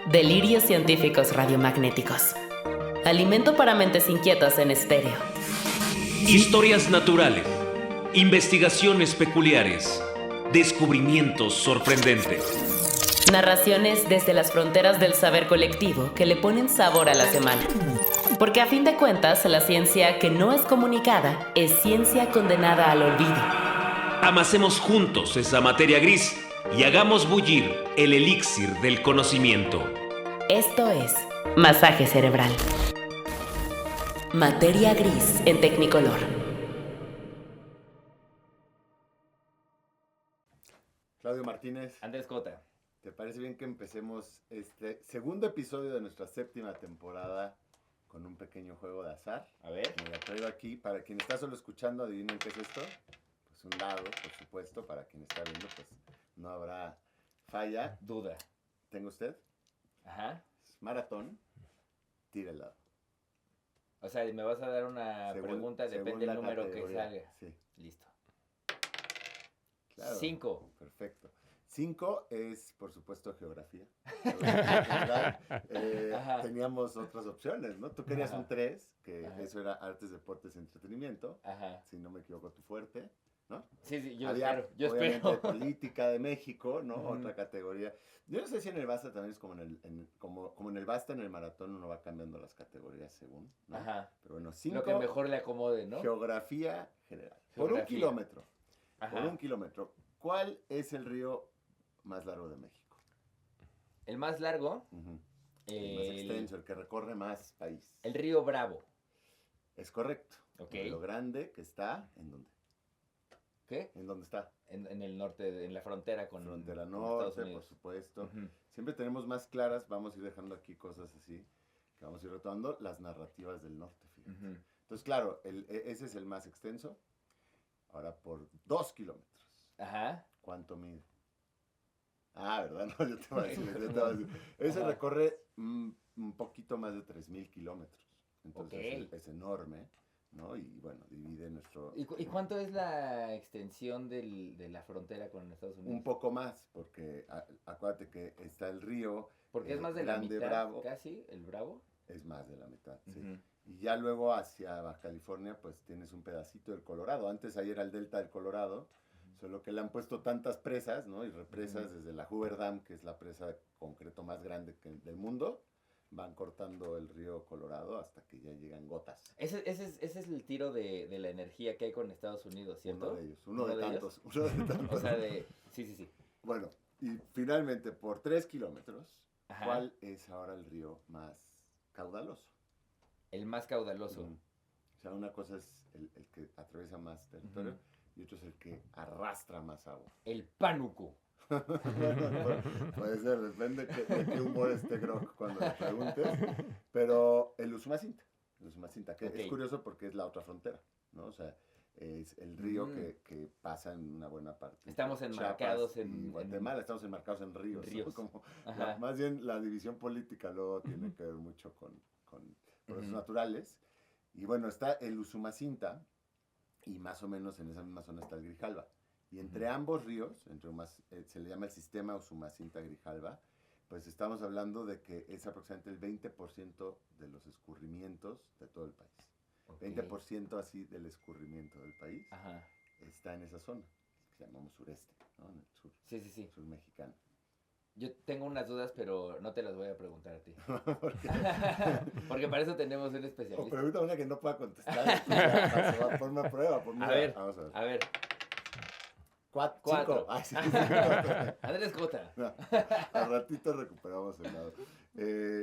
Delirios científicos radiomagnéticos. Alimento para mentes inquietas en estéreo. Historias naturales, investigaciones peculiares, descubrimientos sorprendentes. Narraciones desde las fronteras del saber colectivo que le ponen sabor a la semana. Porque a fin de cuentas, la ciencia que no es comunicada es ciencia condenada al olvido. Amasemos juntos esa materia gris y hagamos bullir el elixir del conocimiento. Esto es Masaje Cerebral. Materia gris en Tecnicolor. Claudio Martínez, Andrés Cota. ¿te parece bien que empecemos este segundo episodio de nuestra séptima temporada con un pequeño juego de azar? A ver. Me lo traigo aquí. Para quien está solo escuchando, adivinen qué es esto. Pues un dado, por supuesto. Para quien está viendo, pues no habrá falla. Duda. ¿Tengo usted? Ajá. Es maratón. Tira el dado. O sea, me vas a dar una pregunta, según depende la del número que categoría. salga. Sí, Listo. claro. 5. Perfecto. 5 es, por supuesto, geografía. Geografía general. Teníamos otras opciones, ¿no? Tú querías Ajá. un 3, que Ajá. eso era artes, deportes, entretenimiento. Ajá. Si no me equivoco, tu fuerte, ¿no? Sí, yo Había, espero. Yo obviamente, espero. política de México, ¿no? Ujú. Otra categoría. Yo no sé si en el Basta también es como como en el Basta, en el maratón uno va cambiando las categorías según, ¿no? Ajá. Pero bueno, Lo 5, que mejor le acomode, ¿no? geografía general. Por un Geografía. kilómetro. Ajá. Por un kilómetro. ¿Cuál es el río más largo de México? El más largo, Ujú. El más extenso, el que recorre más país. el río Bravo. Es correcto. Ok. Lo grande que está, ¿en dónde? ¿Qué? ¿En dónde está? En el norte, en la frontera con Frontera con norte, Estados por Unidos. supuesto. Ujú. Siempre tenemos más claras, vamos a ir dejando aquí cosas así, que vamos a ir retomando, las narrativas del norte, fíjate. Ujú. Entonces, claro, ese es el más extenso. Ahora, por 2 kilómetros, Ajá. ¿cuánto mide? Ah, ¿verdad? No, yo te voy a decir, yo te voy a decir. Ese Ajá. recorre un poquito más de 3,000 kilómetros. Entonces, Ok. es enorme, ¿no? Y bueno, divide nuestro... ¿Y cuánto es la extensión de la frontera con Estados Unidos? Un poco más, porque acuérdate que está el río... Porque es más de la Grande mitad, Bravo. casi, el Bravo. Es más de la mitad, sí. Ujú. Y ya luego hacia Baja California, pues tienes un pedacito del Colorado. Antes ahí era el delta del Colorado, solo que le han puesto tantas presas, ¿no? Y represas Ujú. desde la Hoover Dam, que es la presa de concreto más grande del mundo, van cortando el río Colorado hasta que ya llegan gotas. Ese es el tiro de la energía que hay con Estados Unidos, ¿cierto? Uno de ellos, uno de ellos? tantos, uno de tantos. O sea, sí. Bueno, y finalmente, por 3 kilómetros, Ajá. ¿cuál es ahora el río más caudaloso? El más caudaloso. Ujú. O sea, una cosa es el que atraviesa más territorio, Ujú. y otro es el que arrastra más agua. El Pánuco. Puede ser, depende de qué humor esté Grok cuando le preguntes. Pero el Usumacinta, que Ok. es curioso porque es la otra frontera, ¿no? O sea, es el río Mm. que pasa en una buena parte. Estamos entre enmarcados Chiapas y en Guatemala, estamos enmarcados en ríos. ¿no? ríos. Como Ajá. más bien la división política luego tiene que ver mucho con procesos Ujú. naturales. Y bueno, está el Usumacinta, y más o menos en esa misma zona está el Grijalva. Y entre Ujú. ambos ríos, se le llama el sistema Usumacinta-Grijalva, pues estamos hablando de que es aproximadamente el 20% de los escurrimientos de todo el país. Ok. 20% así del escurrimiento del país Ajá. está en esa zona, que llamamos sureste, ¿no? En el sur, Sí. sur mexicano. Yo tengo unas dudas, pero no te las voy a preguntar a ti. Porque, Porque para eso tenemos un o especialista. pregunta una que no pueda contestar. Se va a poner una prueba. A ver, Vamos a ver. a ver. 4. 4. Ay, sí. Andrés Cota. No, al ratito recuperamos el lado.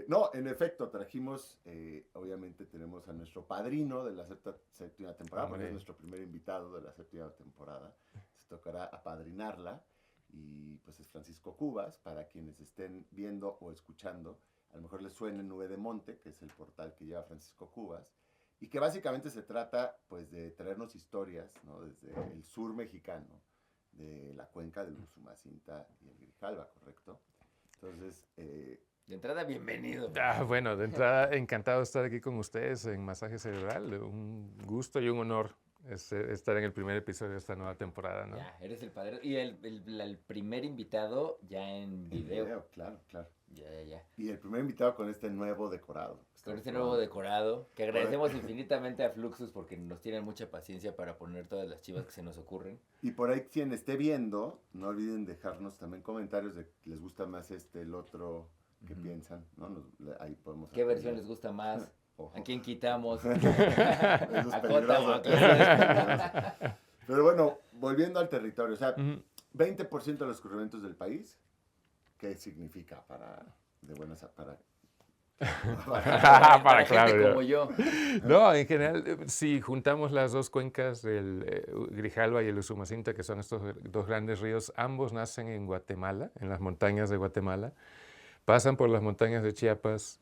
No, en efecto, trajimos, obviamente tenemos a nuestro padrino de la séptima temporada, porque es nuestro primer invitado de la séptima temporada. Se tocará apadrinarla, y pues es Francisco Cubas, para quienes estén viendo o escuchando, a lo mejor les suene Nube de Monte, que es el portal que lleva Francisco Cubas, y que básicamente se trata pues de traernos historias, ¿no? Desde el sur mexicano, de la cuenca del Usumacinta y el Grijalva, ¿correcto? Entonces, De entrada, bienvenido. Bueno, de entrada, encantado de estar aquí con ustedes en Masaje Cerebral. Un gusto y un honor es estar en el primer episodio de esta nueva temporada, ¿no? Ya, eres el padre. Y el primer invitado ya en video. Claro, claro. Ya. Y el primer invitado con este nuevo decorado. Con este nuevo decorado, que agradecemos infinitamente a Fluxus porque nos tienen mucha paciencia para poner todas las chivas que se nos ocurren. Y por ahí quien esté viendo, no olviden dejarnos también comentarios de que les gusta más el otro, que piensan, ¿no? Ahí podemos ¿Qué aprender. versión les gusta más? Ojo. ¿A quién quitamos? Eso es ¿A peligroso. Cota? Pero bueno, volviendo al territorio, o sea, Ujú. 20% de los corregimientos del país, ¿qué significa para Para gente Claudio. como yo. No, en general, si juntamos las dos cuencas, el Grijalva y el Usumacinta, que son estos dos grandes ríos, ambos nacen en Guatemala, en las montañas de Guatemala, pasan por las montañas de Chiapas,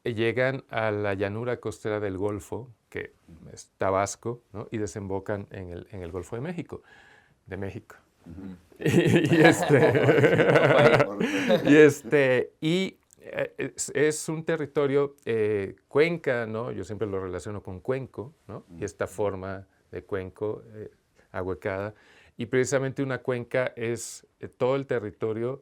llegan a la llanura costera del Golfo, que es Tabasco, ¿no? Y desembocan en el Golfo de México. Y es un territorio cuenca, ¿no? Yo siempre lo relaciono con cuenco, ¿no? Y esta forma de cuenco ahuecada. Y precisamente una cuenca es todo el territorio,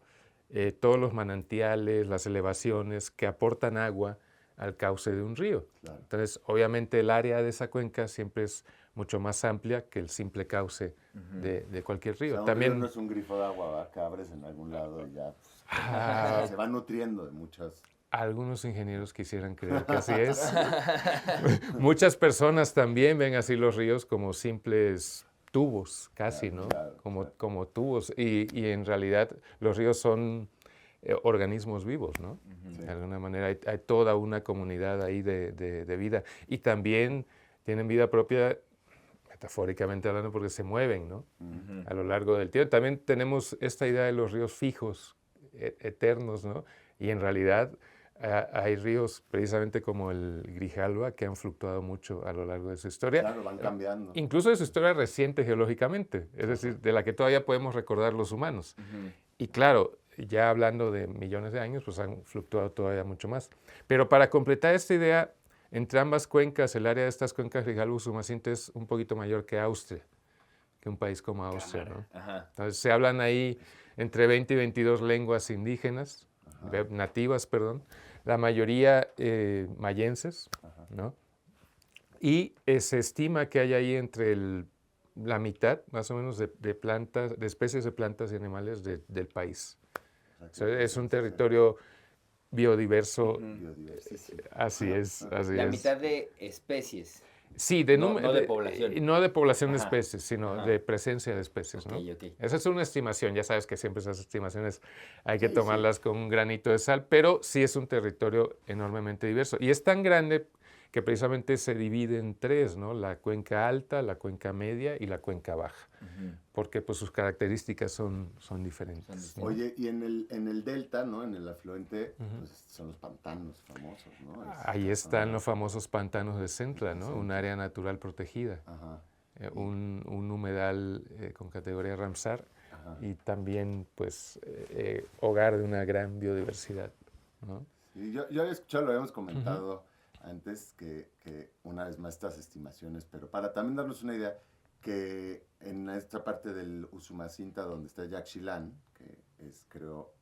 todos los manantiales, las elevaciones que aportan agua al cauce de un río. Claro. Entonces, obviamente el área de esa cuenca siempre es mucho más amplia que el simple cauce de cualquier río. O sea, un También río no es un grifo de agua, ¿va? Que abres en algún lado y ya se va nutriendo de muchas. algunos ingenieros quisieran creer que así es. Muchas personas también ven así los ríos como simples tubos, casi, ¿no? Claro, Como tubos. Y en realidad los ríos son organismos vivos, ¿no? Sí. De alguna manera hay toda una comunidad ahí de vida. Y también tienen vida propia, metafóricamente hablando, porque se mueven, ¿no? A lo largo del tiempo. También tenemos esta idea de los ríos fijos, eternos, ¿no? Y en realidad hay ríos precisamente como el Grijalva que han fluctuado mucho a lo largo de su historia. Claro, van cambiando. Incluso de su historia reciente geológicamente, es decir, de la que todavía podemos recordar los humanos. Y claro, ya hablando de millones de años, pues han fluctuado todavía mucho más. Pero para completar esta idea, entre ambas cuencas, el área de estas cuencas Grijalva-Usumacinta es un poquito mayor que Austria, que un país como Austria, ¿no? Ajá. Entonces se hablan ahí entre 20 y 22 lenguas indígenas, nativas, perdón, la mayoría mayenses, ¿no? Y se estima que hay ahí entre la mitad, más o menos, de plantas, de especies de plantas y animales del país. O sea, es un territorio biodiverso. Biodiversissimo. Así es, así La es. mitad de especies. Sí, No de población. No de población de Ajá. especies, sino Ajá. de presencia de especies, ¿no? Ok. Esa es una estimación, ya sabes que siempre esas estimaciones hay que tomarlas con un granito de sal, pero sí es un territorio enormemente diverso. Y es tan grande que precisamente se divide en tres, ¿no? La cuenca alta, la cuenca media y la cuenca baja, porque pues sus características son diferentes, ¿no? Oye, y en el delta, ¿no? En el afluente, pues son los pantanos famosos, ¿no? Ahí están los famosos pantanos de Centla, ¿no? Un área natural protegida, Ajá. un humedal con categoría Ramsar y también, pues, hogar de una gran biodiversidad, ¿no? Sí, yo había escuchado, lo habíamos comentado antes, que una vez más estas estimaciones, pero para también darnos una idea, que en esta parte del Usumacinta, donde está Yaxchilán, que es, creo,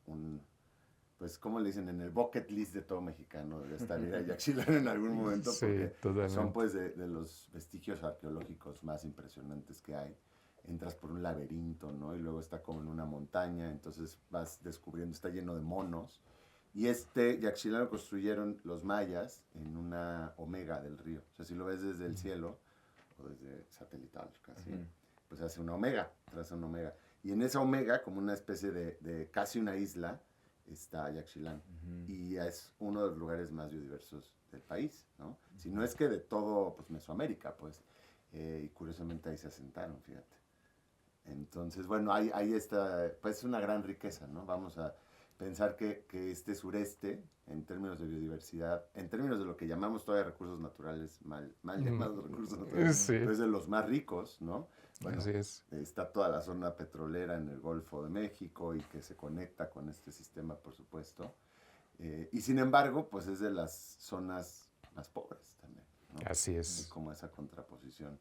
pues, ¿cómo le dicen? En el bucket list de todo mexicano, debe estar ir a Yaxchilán en algún momento, Sí, porque totalmente. son, pues, de los vestigios arqueológicos más impresionantes que hay. Entras por un laberinto, ¿no? Y luego está como en una montaña, entonces vas descubriendo, está lleno de monos. Y Yaxchilán lo construyeron los mayas en una omega del río. O sea, si lo ves desde el cielo, o desde satelital casi, pues hace una omega, traza una omega. Y en esa omega, como una especie de casi una isla, está Yaxchilán. Y es uno de los lugares más biodiversos del país, ¿no? Si no es que de todo, pues, Mesoamérica, pues. Y curiosamente ahí se asentaron, fíjate. Entonces, bueno, ahí está, pues es una gran riqueza, ¿no? Vamos a pensar que este sureste, en términos de biodiversidad, en términos de lo que llamamos todavía recursos naturales, mal llamados recursos naturales, Sí. es de los más ricos, ¿no? Bueno, Así es. está toda la zona petrolera en el Golfo de México y que se conecta con este sistema, por supuesto. Y sin embargo, pues es de las zonas más pobres también, ¿no? Así es. Como esa contraposición.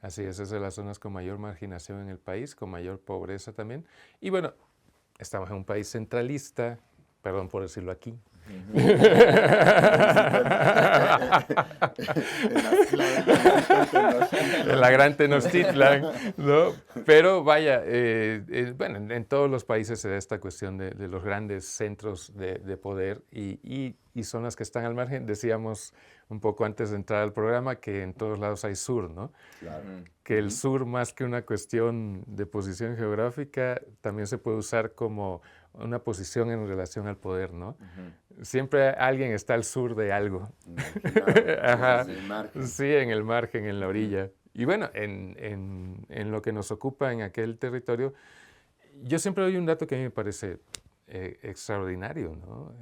Así es de las zonas con mayor marginación en el país, con mayor pobreza también. Y bueno, estamos en un país centralista, perdón por decirlo aquí. En la Gran Tenochtitlan, ¿no? Pero vaya, bueno, en todos los países se da esta cuestión de los grandes centros de poder y zonas que están al margen. Decíamos un poco antes de entrar al programa que en todos lados hay sur, ¿no? Claro. Que el sur, más que una cuestión de posición geográfica, también se puede usar como una posición en relación al poder, ¿no? Siempre alguien está al sur de algo. Ajá. En el margen. Sí, en el margen, en la orilla. Y bueno, en lo que nos ocupa en aquel territorio, yo siempre doy un dato que a mí me parece extraordinario, ¿no?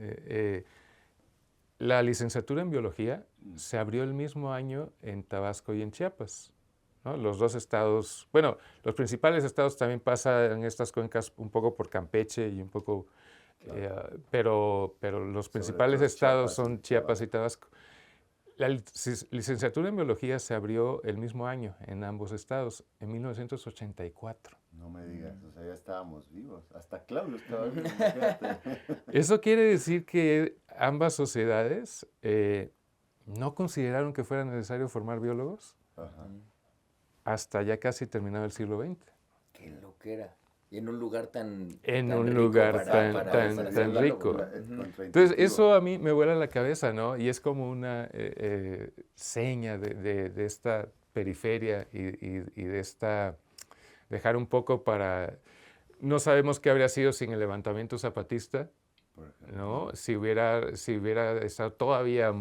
La licenciatura en biología se abrió el mismo año en Tabasco y en Chiapas, ¿no? Los dos estados, bueno, los principales estados también pasan estas cuencas un poco por Campeche y un poco, pero los principales todo estados Chiapas y son Chiapas y Tabasco. La licenciatura en biología se abrió el mismo año en ambos estados, en 1984. No me digas, o sea, ya estábamos vivos. Hasta Claudio estaba vivo. Fíjate. Eso quiere decir que ambas sociedades no consideraron que fuera necesario formar biólogos Ajá. hasta ya casi terminado el siglo XX. Qué loquera. Y en un lugar tan Lugar tan hacerlo, rico. Contraintuitivo. Entonces, eso a mí me vuela la cabeza, ¿no? Y es como una seña de esta periferia y de esta... dejar un poco para... No sabemos qué habría sido sin el levantamiento zapatista, Por ejemplo. ¿no? Si hubiera estado todavía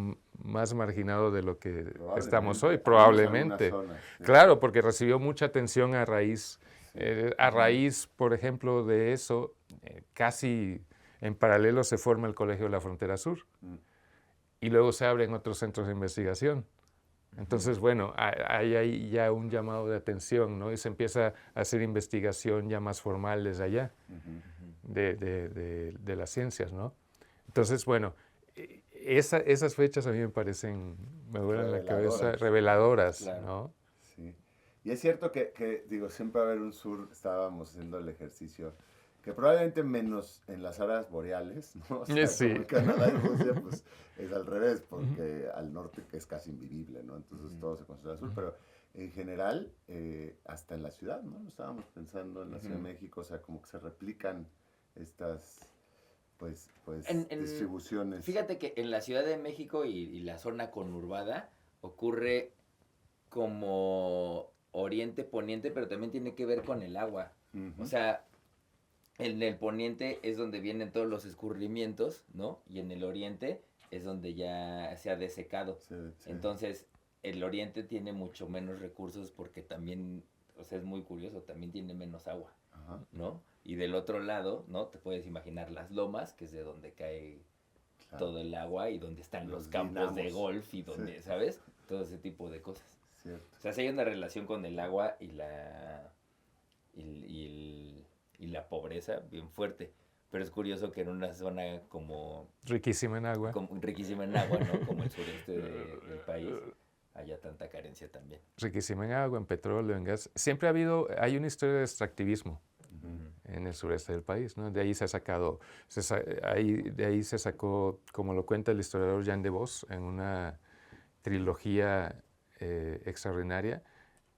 más marginado de lo que estamos hoy, probablemente. Algunas zonas, sí. Claro, porque recibió mucha atención a raíz, por ejemplo, de eso, casi en paralelo se forma el Colegio de la Frontera Sur y luego se abren otros centros de investigación. Entonces, bueno, hay ya un llamado de atención, ¿no? Y se empieza a hacer investigación ya más formal desde allá, de las ciencias, ¿no? Entonces, bueno, esas fechas a mí me parecen, me vuelan la cabeza, reveladoras, Claro. ¿no? Sí. Y es cierto que, digo, siempre va a haber un sur, estábamos haciendo el ejercicio, que probablemente menos en las áreas boreales, ¿no? O sea, Sí. como Canadá y Rusia, pues es al revés, porque al norte es casi invivible, ¿no? Entonces todo se concentra al sur, pero en general, hasta en la ciudad, ¿no? Estábamos pensando en la Ciudad de México, o sea, como que se replican estas, pues distribuciones. Fíjate que en la Ciudad de México y la zona conurbada ocurre como oriente-poniente, pero también tiene que ver con el agua. O sea, en el poniente es donde vienen todos los escurrimientos, ¿no? Y en el oriente es donde ya se ha desecado. Sí. Entonces, el oriente tiene mucho menos recursos porque también, o sea, es muy curioso, también tiene menos agua, Ajá. ¿no? Y del otro lado, ¿no? Te puedes imaginar las lomas, que es de donde cae Claro. todo el agua y donde están los Los campos de dinamos. golf y donde, Sí. ¿sabes? Todo ese tipo de cosas. Cierto. O sea, sí hay una relación con el agua y la pobreza bien fuerte. Pero es curioso que en una zona como Riquísima en agua. riquísima en agua, ¿no? Como el sureste del país, haya tanta carencia también. Riquísima en agua, en petróleo, en gas. Siempre hay una historia de extractivismo en el sureste del país, ¿no? De ahí se ha sacado, de ahí se sacó, como lo cuenta el historiador Jean de Vos, en una trilogía extraordinaria,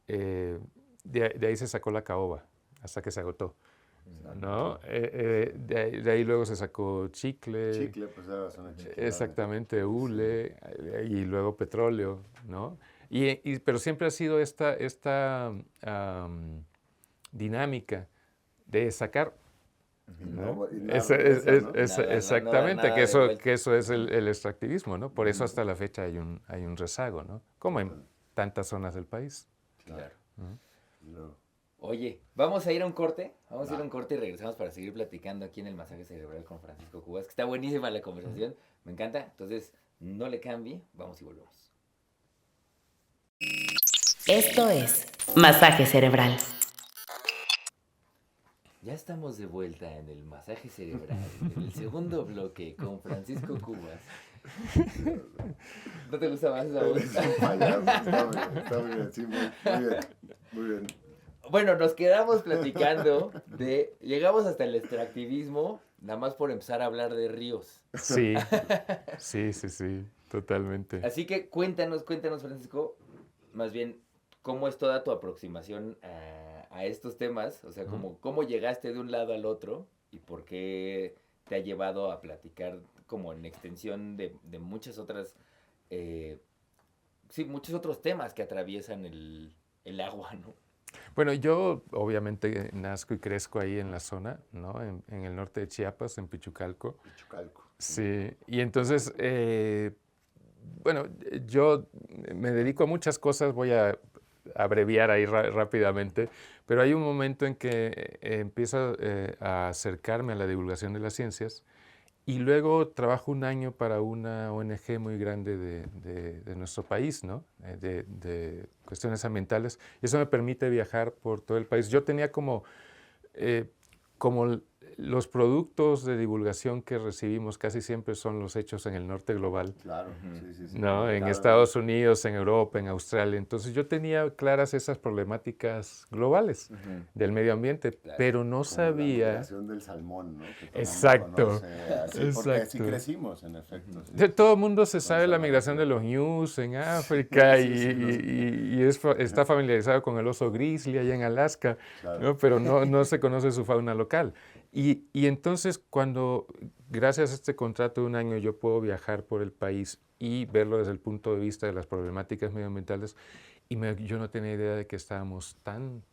de ahí se sacó la caoba, hasta que se agotó, ¿no? De ahí luego se sacó chicle. Chicle, pues era la zona chicle. Exactamente, hule, y luego petróleo, ¿no? Pero siempre ha sido esta dinámica de sacar, ¿no? Exactamente, nada que de eso es el extractivismo, ¿no? Por eso hasta la fecha hay un rezago, ¿no? Como en tantas zonas del país. Claro. Claro. Oye, vamos a ir a un corte. Vamos a ir a un corte y regresamos para seguir platicando aquí en el Masaje Cerebral con Francisco Cubas, que está buenísima la conversación. Me encanta. Entonces, no le cambie. Vamos y volvemos. Esto es Masaje Cerebral. Ya estamos de vuelta en el masaje cerebral, en el segundo bloque con Francisco Cubas. ¿No te gusta más esa voz? Eres un payaso, está muy bien, sí, muy bien. Bueno, nos quedamos platicando llegamos hasta el extractivismo, nada más por empezar a hablar de ríos. Sí, sí, totalmente. Así que cuéntanos, Francisco, más bien, ¿cómo es toda tu aproximación a estos temas? O sea, ¿cómo llegaste de un lado al otro y por qué te ha llevado a platicar como en extensión de muchas otras, muchos otros temas que atraviesan el agua, ¿no? Bueno, yo obviamente nazco y crezco ahí en la zona, ¿no? En el norte de Chiapas, en Pichucalco. Sí, y entonces, bueno, yo me dedico a muchas cosas, voy a abreviar ahí rápidamente, pero hay un momento en que empiezo a acercarme a la divulgación de las ciencias y luego trabajo un año para una ONG muy grande de nuestro país, ¿no? De cuestiones ambientales. Y eso me permite viajar por todo el país. Yo tenía como los productos de divulgación que recibimos casi siempre son los hechos en el norte global. Claro, sí. ¿No? En Estados Unidos, en Europa, en Australia. Entonces yo tenía claras esas problemáticas globales del medio ambiente, pero no sabía... La migración del salmón, ¿no? Exacto. Porque así crecimos, en efecto. Sí. Todo el mundo se sabe la migración de los ñus en África y está familiarizado con el oso grizzly allá en Alaska, claro. ¿No? Pero no se conoce su fauna local. Y entonces cuando, gracias a este contrato de un año, yo puedo viajar por el país y verlo desde el punto de vista de las problemáticas medioambientales, yo no tenía idea de que estábamos tan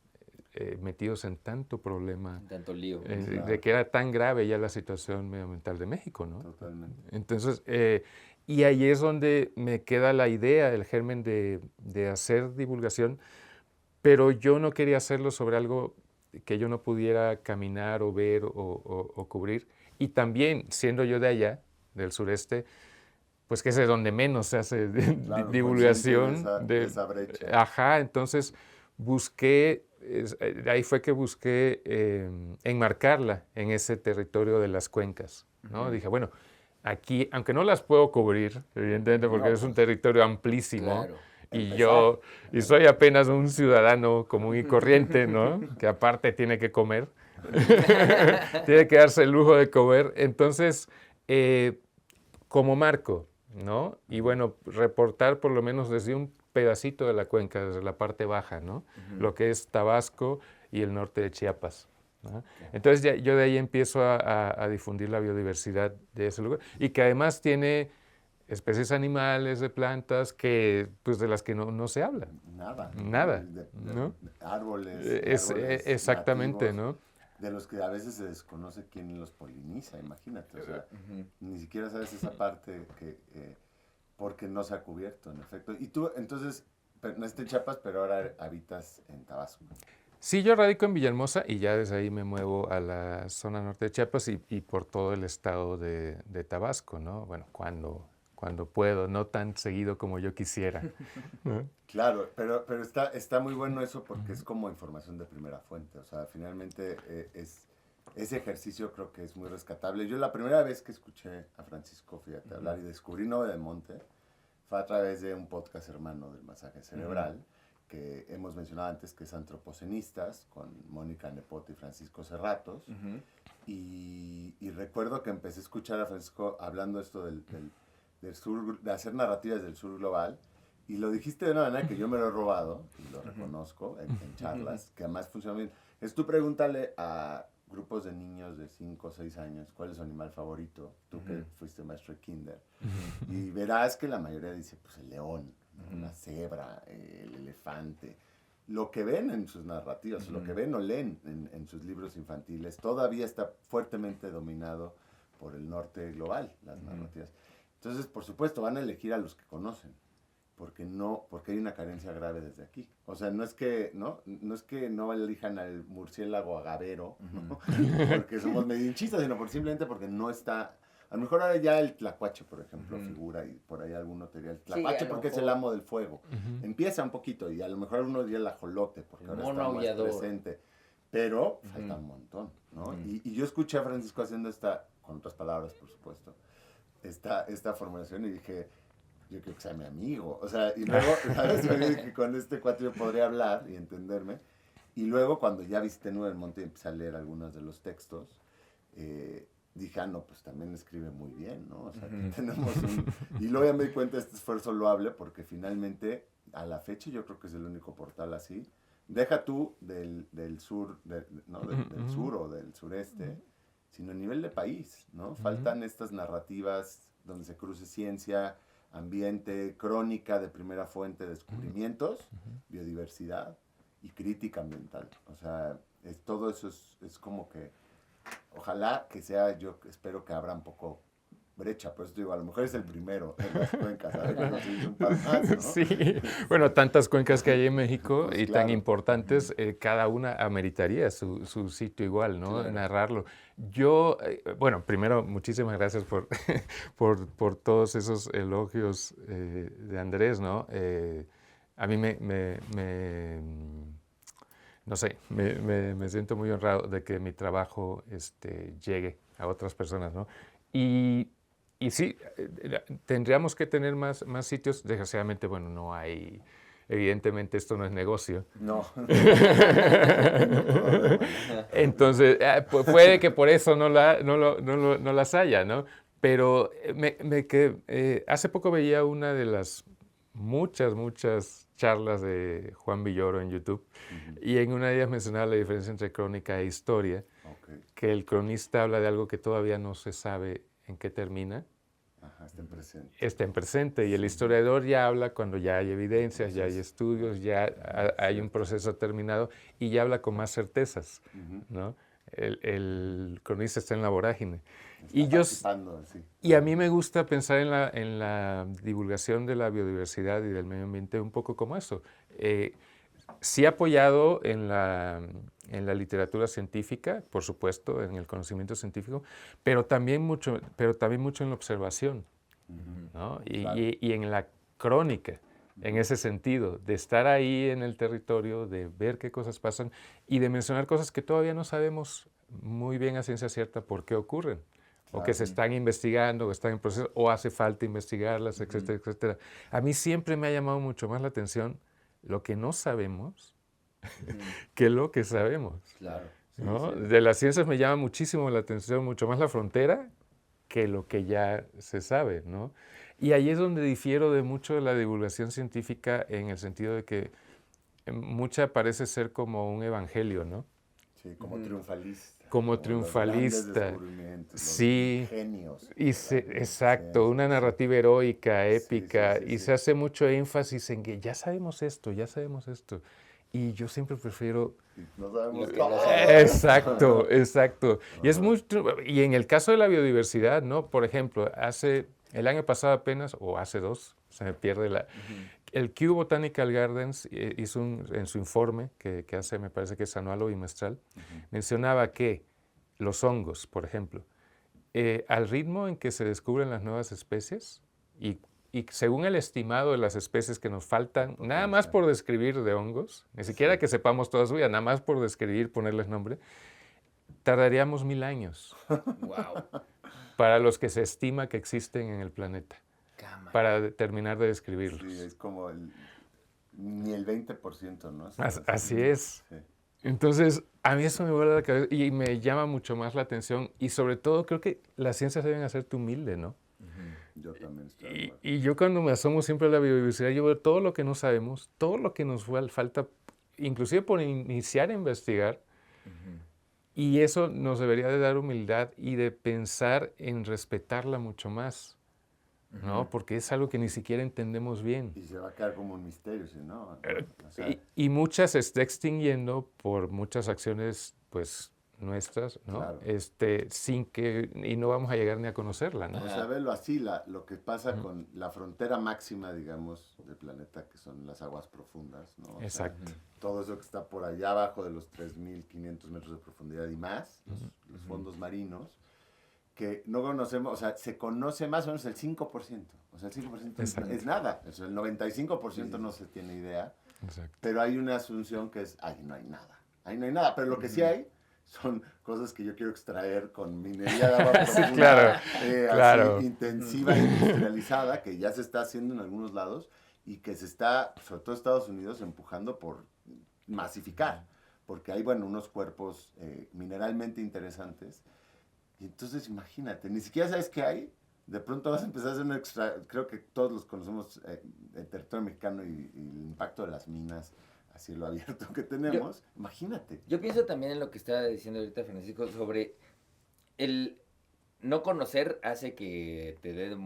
metidos en tanto problema, tanto lío, de que era tan grave ya la situación medioambiental de México, ¿no? Totalmente. Entonces, y ahí es donde me queda la idea, el germen de hacer divulgación, pero yo no quería hacerlo sobre algo que yo no pudiera caminar o ver o cubrir. Y también, siendo yo de allá, del sureste, pues que es de donde menos se hace divulgación. De esa brecha. Ajá, entonces busqué, ahí fue que busqué enmarcarla en ese territorio de las cuencas, ¿no? Uh-huh. Dije, bueno, aquí, aunque no las puedo cubrir, evidentemente, porque es un territorio amplísimo, claro. Y soy apenas un ciudadano común y corriente, ¿no? Que aparte tiene que comer, tiene que darse el lujo de comer. Entonces, como marco, ¿no? Y bueno, reportar por lo menos desde un pedacito de la cuenca, desde la parte baja, ¿no? Uh-huh. Lo que es Tabasco y el norte de Chiapas, ¿no? Entonces yo de ahí empiezo a difundir la biodiversidad de ese lugar y que además tiene especies animales, de plantas, que, pues, de las que no se habla. Nada. ¿No? Árboles. Exactamente, nativos, ¿no? De los que a veces se desconoce quién los poliniza, imagínate. O sea, ni siquiera sabes esa parte porque no se ha cubierto, en efecto. Y tú, entonces, naciste en Chiapas, pero ahora habitas en Tabasco. Sí, yo radico en Villahermosa y ya desde ahí me muevo a la zona norte de Chiapas y por todo el estado de Tabasco, ¿no? Bueno, cuando puedo, no tan seguido como yo quisiera, ¿no? Claro, pero está muy bueno eso porque es como información de primera fuente. O sea, finalmente ese ejercicio creo que es muy rescatable. Yo la primera vez que escuché a Francisco, fíjate, hablar y descubrí Nove de Monte fue a través de un podcast hermano del masaje cerebral, que hemos mencionado antes, que es Antropocenistas, con Mónica Nepote y Francisco Serratos. Y recuerdo que empecé a escuchar a Francisco hablando esto del sur, de hacer narrativas del sur global, y lo dijiste de una manera que yo me lo he robado, y lo reconozco en charlas, que además funciona bien. Es tú pregúntale a grupos de niños de 5 o 6 años cuál es su animal favorito, tú que fuiste maestro de kinder, y verás que la mayoría dice, pues el león, la cebra, el elefante. Lo que ven en sus narrativas, lo que ven o leen en sus libros infantiles, todavía está fuertemente dominado por el norte global, las narrativas. Entonces, por supuesto, van a elegir a los que conocen, porque hay una carencia grave desde aquí. O sea, no es que no elijan al murciélago agavero, ¿no? Porque somos medinchistas, sino simplemente porque no está. A lo mejor ahora ya el tlacuache, por ejemplo, figura, y por ahí alguno te diría el tlacuache porque es el amo del fuego. Empieza un poquito, y a lo mejor alguno diría el ajolote, porque ahora está más presente. pero falta un montón, ¿no? Y yo escuché a Francisco haciendo con otras palabras, por supuesto, esta formulación y dije, yo creo que sea mi amigo. O sea, y luego, ¿sabes? Yo dije que con este cuate yo podría hablar y entenderme. Y luego, cuando ya visité Nube del Monte y empecé a leer algunos de los textos, dije, no, pues también escribe muy bien, ¿no? O sea, que tenemos Y luego ya me di cuenta de este esfuerzo loable, porque finalmente, a la fecha, yo creo que es el único portal así. Deja tú del sur, ¿no? del sur o del sureste, sino a nivel de país, ¿no? Faltan estas narrativas donde se cruce ciencia, ambiente, crónica de primera fuente, descubrimientos, biodiversidad y crítica ambiental. O sea, todo eso es como que, ojalá que sea, yo espero que abra un poco brecha, por eso digo, a lo mejor es el primero en las cuencas, a ver que nos un par más, ¿no? Sí, bueno, tantas cuencas que hay en México Pues y claro. tan importantes, cada una ameritaría su sitio igual, ¿no? Claro. Narrarlo. Yo, bueno, primero, muchísimas gracias por todos esos elogios de Andrés, ¿no? A mí no sé, me siento muy honrado de que mi trabajo llegue a otras personas, ¿no? Y sí, tendríamos que tener más sitios. Desgraciadamente, bueno, no hay, evidentemente esto no es negocio. No. Entonces, puede que por eso no las haya, ¿no? Pero hace poco veía una de las muchas charlas de Juan Villoro en YouTube, y en una de ellas mencionaba la diferencia entre crónica e historia, que el cronista habla de algo que todavía no se sabe en qué termina. Ajá, está en presente, y el historiador ya habla cuando ya hay evidencias, ya hay estudios, ya hay un proceso terminado y ya habla con más certezas, ¿no? El cronista está en la vorágine. Y a mí me gusta pensar en la divulgación de la biodiversidad y del medio ambiente un poco como eso. Sí apoyado en la literatura científica, por supuesto, en el conocimiento científico, pero también mucho en la observación, ¿no? Y en la crónica, en ese sentido, de estar ahí en el territorio, de ver qué cosas pasan y de mencionar cosas que todavía no sabemos muy bien a ciencia cierta por qué ocurren, o que se están investigando, o están en proceso, o hace falta investigarlas, etcétera, etcétera. A mí siempre me ha llamado mucho más la atención lo que no sabemos que lo que sabemos. Claro. ¿No? Sí. De las ciencias me llama muchísimo la atención, mucho más la frontera que lo que ya se sabe, ¿no? Y ahí es donde difiero de mucho de la divulgación científica, en el sentido de que mucha parece ser como un evangelio, ¿no? Sí, como triunfalista. Como triunfalista. Sí. Genios. Exacto, una narrativa heroica, épica, y se hace mucho énfasis en que ya sabemos esto. Y yo siempre prefiero... No sabemos Exacto. Y en el caso de la biodiversidad, ¿no? Por ejemplo, el año pasado apenas, o hace 2, se me pierde el Kew Botanical Gardens hizo en su informe, que hace, me parece que es anual o bimestral, mencionaba que los hongos, por ejemplo, al ritmo en que se descubren las nuevas especies, y según el estimado de las especies que nos faltan, nada más por describir de hongos, ni siquiera que sepamos toda su vida, nada más por describir, ponerles nombre, tardaríamos 1000 años. Wow. Para los que se estima que existen en el planeta. Para terminar de describirlos. Sí, es como ni el 20%, ¿no? Así es. Sí. Entonces, a mí eso me vuela la cabeza y me llama mucho más la atención, y sobre todo creo que las ciencias deben hacerte humilde, ¿no? Yo también estoy. Y yo cuando me asomo siempre a la biodiversidad, yo veo todo lo que no sabemos, todo lo que nos falta, inclusive por iniciar a investigar, y eso nos debería de dar humildad y de pensar en respetarla mucho más. ¿No? Porque es algo que ni siquiera entendemos bien. Y se va a quedar como un misterio, ¿sí? ¿No? O sea, y muchas se está extinguiendo por muchas acciones, pues, nuestras, ¿no? Claro. Y no vamos a llegar ni a conocerla, ¿no? O sea, verlo así, lo que pasa con la frontera máxima, digamos, del planeta, que son las aguas profundas, ¿no? Exacto. O sea, todo eso que está por allá abajo de los 3.500 metros de profundidad y más, los fondos marinos, que no conocemos, o sea, se conoce más o menos el 5%. O sea, el 5% es nada. O sea, el 95% no se tiene idea. Exacto. Pero hay una asunción que es, no hay nada. ahí no hay nada. Pero lo que sí hay son cosas que yo quiero extraer con minería de agua profunda, claro, claro. así, intensiva, industrializada, que ya se está haciendo en algunos lados y que se está, sobre todo Estados Unidos, empujando por masificar, porque hay, bueno, unos cuerpos mineralmente interesantes. Y entonces, imagínate, ni siquiera sabes qué hay. De pronto vas a empezar a hacer un extra. Creo que todos los conocemos, el territorio mexicano y el impacto de las minas a cielo abierto que tenemos. Imagínate. Yo pienso también en lo que estaba diciendo ahorita Francisco sobre el no conocer hace que te dé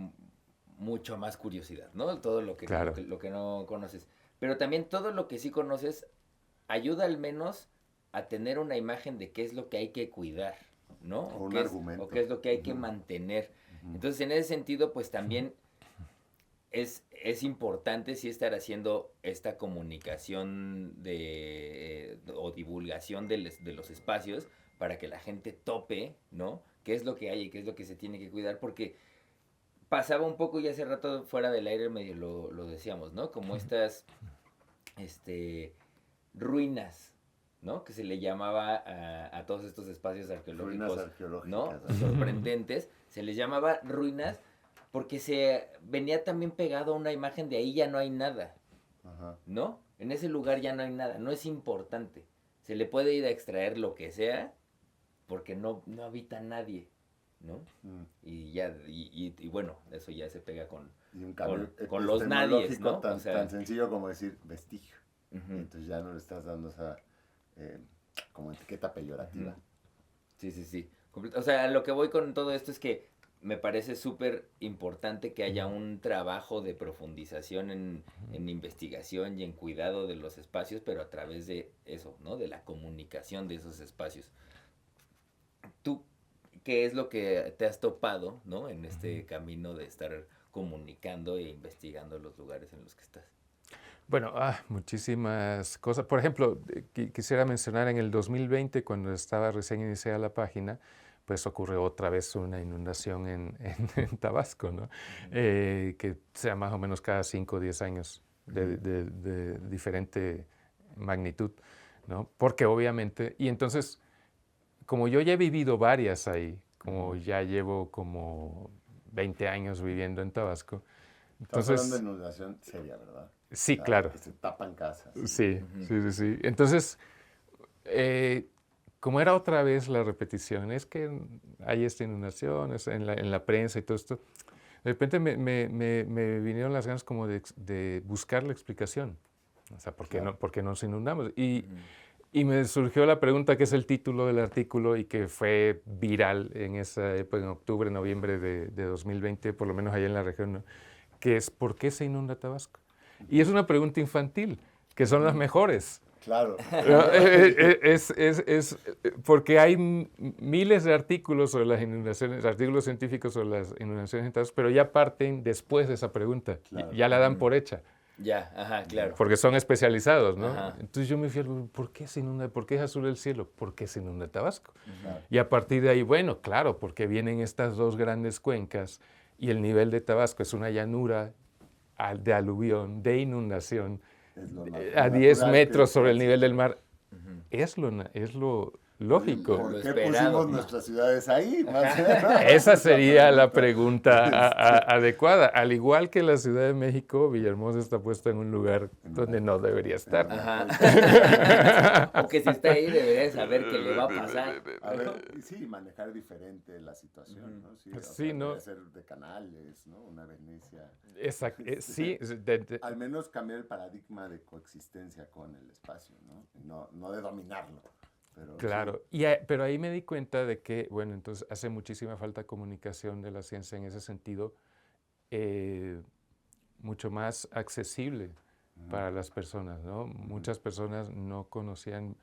mucho más curiosidad, ¿no? Todo lo que, Claro. lo que no conoces. Pero también todo lo que sí conoces ayuda al menos a tener una imagen de qué es lo que hay que cuidar, ¿no? O un argumento. O qué es lo que hay que mantener. Entonces, en ese sentido, pues también es importante sí estar haciendo esta comunicación o divulgación de los espacios para que la gente tope, ¿no? Qué es lo que hay y qué es lo que se tiene que cuidar, porque pasaba un poco, y hace rato fuera del aire medio lo decíamos, ¿no? Como estas ruinas, ¿no? Que se le llamaba a todos estos espacios arqueológicos, Ruinas arqueológicas, ¿no? ajá. Sorprendentes, se les llamaba ruinas porque se venía también pegado a una imagen de ahí ya no hay nada, Ajá. ¿no? En ese lugar ya no hay nada, no es importante. Se le puede ir a extraer lo que sea porque no habita nadie, ¿no? Y ya, y bueno, eso ya se pega con Y un cambio con los nadies, epistemológico ¿no? tan, O sea, tan sencillo como decir vestigio. ujú. Entonces ya no le estás dando esa como etiqueta peyorativa. Sí, sí, sí. O sea, lo que voy con todo esto es que me parece súper importante que haya un trabajo de profundización en investigación y en cuidado de los espacios, pero a través de eso, ¿no? De la comunicación de esos espacios. ¿Tú qué es lo que te has topado, ¿no? En este camino de estar comunicando e investigando los lugares en los que estás? Bueno, muchísimas cosas. Por ejemplo, quisiera mencionar en el 2020, cuando estaba recién iniciada la página, pues ocurrió otra vez una inundación en Tabasco, ¿no? Que sea más o menos cada 5 o 10 años de diferente magnitud, ¿no? Porque obviamente, y entonces, como yo ya he vivido varias ahí, como ya llevo como 20 años viviendo en Tabasco, Estamos entonces... hablando de inundación seria, ¿verdad? Sí, O sea, claro. Que se tapan casas. Sí, sí. Entonces, como era otra vez la repetición, es que hay esta inundación en la prensa y todo esto, de repente me vinieron las ganas como de buscar la explicación. O sea, ¿por qué nos inundamos? Y me surgió la pregunta, que es el título del artículo y que fue viral en esa época, en octubre, noviembre de 2020, por lo menos allá en la región, ¿no? Que es ¿por qué se inunda Tabasco? Y es una pregunta infantil, que son las mejores. Claro. Es porque hay miles de artículos sobre las inundaciones, artículos científicos sobre las inundaciones en Tabasco, pero ya parten después de esa pregunta. Claro. Ya la dan por hecha. Ya, ajá, claro. Porque son especializados, ¿no? Ajá. Entonces yo me fui, ¿por qué se inunda? ¿Por qué es azul el cielo? ¿Por qué se inunda Tabasco? Claro. Y a partir de ahí, bueno, claro, porque vienen estas dos grandes cuencas y el nivel de Tabasco es una llanura de aluvión, de inundación, Es lo a 10 natural metros que- sobre el nivel del mar. Es lo lógico. ¿Por Lo qué esperado, pusimos ¿no? nuestras ciudades ahí? Más o menos. Esa sería la pregunta adecuada. Al igual que la Ciudad de México, Villahermosa está puesta en un lugar donde no debería estar. Ajá. O que si está ahí debería de saber qué le va a pasar. A ver, y sí, manejar diferente la situación, ¿no? Sí, o Sí, sea, ¿no? debería ser de canales, ¿no? Una Venecia. Exacto. Sí, Al menos cambiar el paradigma de coexistencia con el espacio, ¿no? No de dominarlo. Pero claro. Pero ahí me di cuenta de que, bueno, entonces hace muchísima falta comunicación de la ciencia en ese sentido, mucho más accesible para las personas, ¿no? Muchas personas no conocían.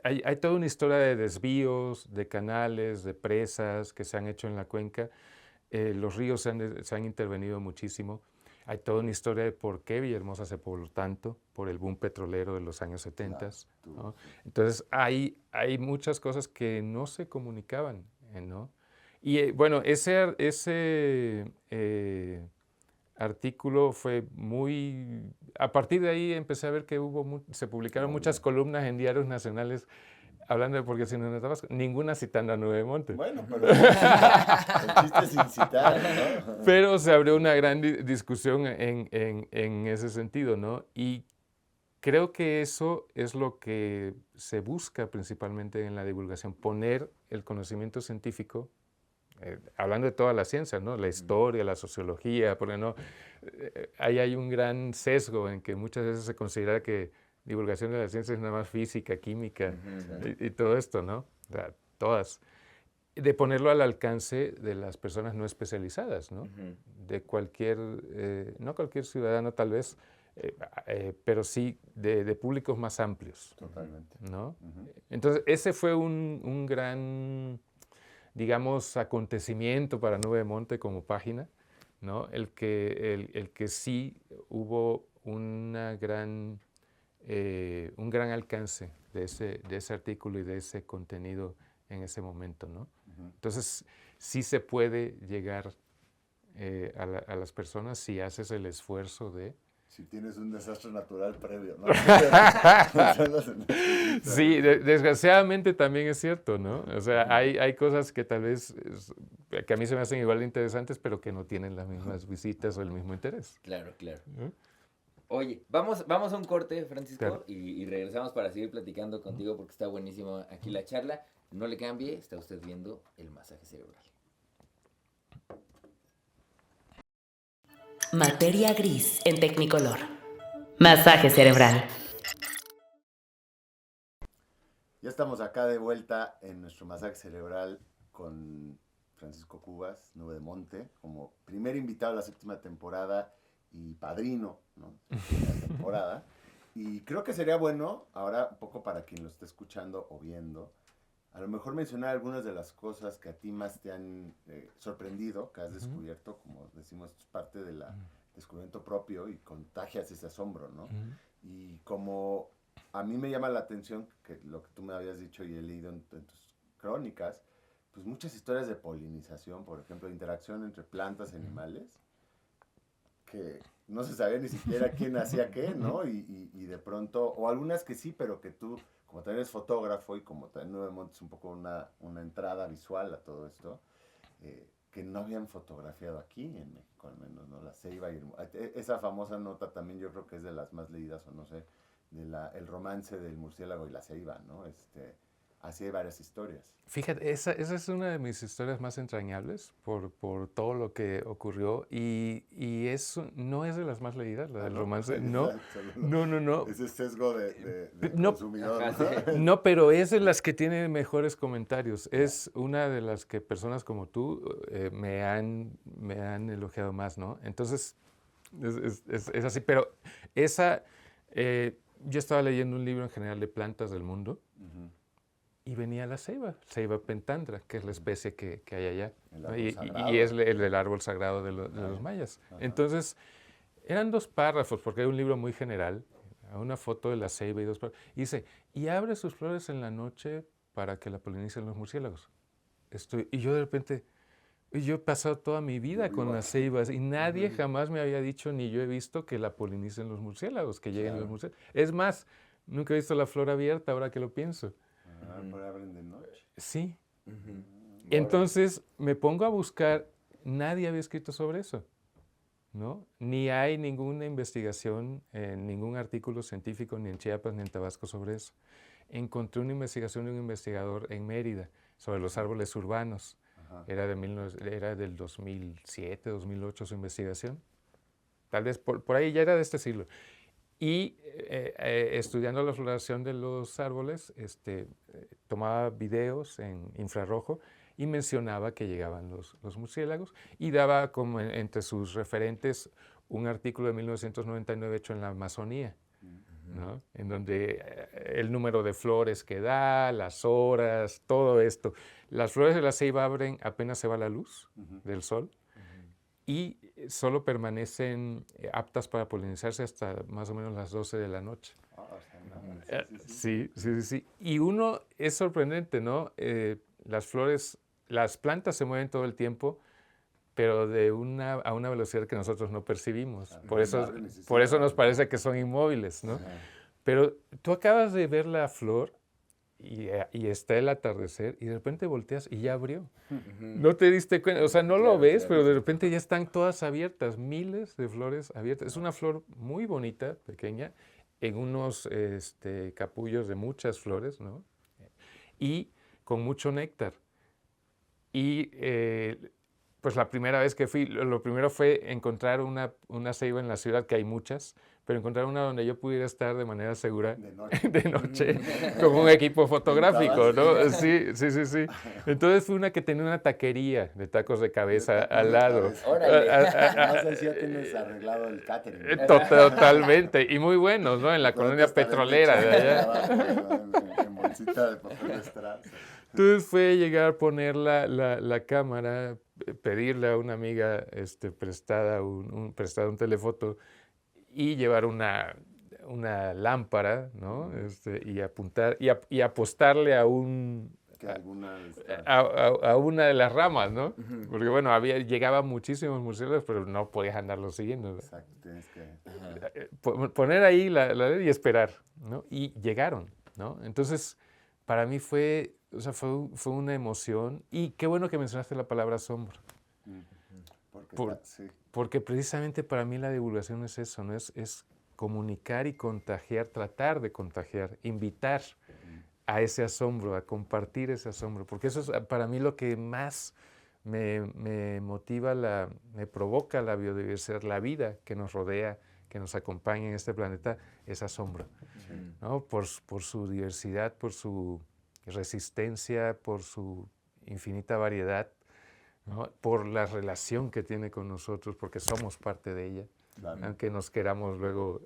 Hay toda una historia de desvíos, de canales, de presas que se han hecho en la cuenca. Los ríos se han intervenido muchísimo. Hay toda una historia de por qué Villahermosa se pobló tanto, por el boom petrolero de los años 70. ¿No? Entonces, hay muchas cosas que no se comunicaban, ¿no? Y bueno, artículo fue muy... A partir de ahí empecé a ver que se publicaron muchas columnas en diarios nacionales hablando de por qué Sinaloa en Tabasco, ninguna citando a Nueve Monte. Bueno, pero el chiste es incitar, ¿no? Pero se abrió una gran discusión en ese sentido, ¿no? Y creo que eso es lo que se busca principalmente en la divulgación, poner el conocimiento científico, hablando de toda la ciencia, ¿no? La historia, la sociología, porque no, ahí hay un gran sesgo en que muchas veces se considera que divulgación de la ciencia es nada más física, química y todo esto, ¿no? O sea, todas. De ponerlo al alcance de las personas no especializadas, ¿no? De cualquier, no cualquier ciudadano tal vez, pero sí de públicos más amplios. Totalmente. ¿No? Entonces, ese fue un gran, digamos, acontecimiento para Nube de Monte como página, ¿no? El que sí hubo un gran alcance de ese artículo y de ese contenido en ese momento, ¿no? Entonces, sí se puede llegar a las personas si haces el esfuerzo de... Si tienes un desastre natural previo, ¿no? Sí, desgraciadamente también es cierto, ¿no? O sea, hay cosas que tal vez, que a mí se me hacen igual de interesantes, pero que no tienen las mismas visitas o el mismo interés. Claro, claro. Oye, vamos a un corte, Francisco, Claro. y regresamos para seguir platicando contigo porque está buenísimo aquí la charla. No le cambie, está usted viendo el masaje cerebral. Materia gris en Tecnicolor. Masaje cerebral. Ya estamos acá de vuelta en nuestro masaje cerebral con Francisco Cubas, Nube de Monte, como primer invitado a la 7ª temporada y padrino, ¿no? De la temporada. Y creo que sería bueno, ahora un poco para quien lo esté escuchando o viendo, a lo mejor mencionar algunas de las cosas que a ti más te han sorprendido, que has descubierto, como decimos, es parte del descubrimiento propio y contagias ese asombro, ¿no? Y como a mí me llama la atención, que lo que tú me habías dicho y he leído en tus crónicas, pues muchas historias de polinización, por ejemplo, de interacción entre plantas y animales, que no se sabía ni siquiera quién hacía qué, ¿no? Y de pronto, o algunas que sí, pero que tú, como también eres fotógrafo y como también Nube de Monte es un poco una entrada visual a todo esto, que no habían fotografiado aquí en México al menos, ¿no? La ceiba y esa famosa nota también yo creo que es de las más leídas, o no sé, el romance del murciélago y la ceiba, ¿no? Así hay varias historias. Fíjate, esa es una de mis historias más entrañables por todo lo que ocurrió y eso no es de las más leídas, la del romance, no. Ese sesgo de No. consumidor. No, pero es de las que tiene mejores comentarios. Es una de las que personas como tú me han elogiado más, ¿no? Entonces, es así. Pero esa, yo estaba leyendo un libro en general de plantas del mundo y venía la ceiba pentandra, que es la especie que hay allá. ¿No? Y es el árbol sagrado de los mayas. Entonces, eran 2 párrafos, porque hay un libro muy general, una foto de la ceiba y 2 párrafos. Y dice, y abre sus flores en la noche para que la polinicen los murciélagos. Y yo de repente, yo he pasado toda mi vida con las ceibas y nadie jamás me había dicho, ni yo he visto que la polinicen los murciélagos, que lleguen los murciélagos. Es más, nunca he visto la flor abierta ahora que lo pienso. Por abren de noche. Sí. Entonces me pongo a buscar, nadie había escrito sobre eso, ¿no? Ni hay ninguna investigación, ningún artículo científico, ni en Chiapas ni en Tabasco sobre eso. Encontré una investigación de un investigador en Mérida sobre los árboles urbanos. Era del 2007, 2008 su investigación. Tal vez por ahí ya era de este siglo. Y estudiando la floración de los árboles, tomaba videos en infrarrojo y mencionaba que llegaban los murciélagos y daba como entre sus referentes un artículo de 1999 hecho en la Amazonía, ¿no? En donde el número de flores que da, las horas, todo esto. Las flores de la ceiba abren apenas se va la luz del sol. Y solo permanecen aptas para polinizarse hasta más o menos las 12 de la noche. Sí. Y uno es sorprendente, ¿no? Las flores, las plantas se mueven todo el tiempo, pero a una velocidad que nosotros no percibimos. Ah, Por eso, claro, necesita- por eso nos parece que son inmóviles, ¿no? Ajá. Pero tú acabas de ver la flor y está el atardecer y de repente volteas y ya abrió. No te diste cuenta, o sea, no lo Claro, ves, claro. pero de repente ya están todas abiertas, miles de flores abiertas. Es una flor muy bonita, pequeña, en unos capullos de muchas flores, ¿no? Y con mucho néctar. Y pues la primera vez que fui, lo primero fue encontrar una ceiba en la ciudad, que hay muchas, pero encontrar una donde yo pudiera estar de manera segura De noche. de noche, con un equipo fotográfico, ¿no? Sí, sí, sí, sí. Entonces fue una que tenía una taquería de tacos de cabeza De tacos al de lado. cabeza. Órale. Además, así ya tienes arreglado el catering. ¿no? Totalmente, y muy buenos, ¿no? En la Todo colonia está petrolera de allá. abajo, ¿no? En bolsita de papel de strass. Entonces fue llegar, poner la cámara, pedirle a una amiga prestado un telefoto y llevar una lámpara, ¿no? Y apuntar y apostarle a Que alguna a una de las ramas, ¿no? Porque bueno, llegaban muchísimos murciélagos, pero no podías andarlos siguiendo, ¿no? Exacto, tienes que... Poner ahí la red y esperar, ¿no? Y llegaron, ¿no? Entonces, para mí fue una emoción. Y qué bueno que mencionaste la palabra asombro. Porque sí. Porque precisamente para mí la divulgación es eso, ¿no? Es comunicar y contagiar, tratar de contagiar, invitar a ese asombro, a compartir ese asombro. Porque eso es para mí lo que más me motiva, me provoca la biodiversidad, la vida que nos rodea, que nos acompaña en este planeta, es asombro, ¿no? Por su diversidad, por su resistencia, por su infinita variedad, ¿no? Por la relación que tiene con nosotros, porque somos parte de ella, Claro. aunque nos queramos luego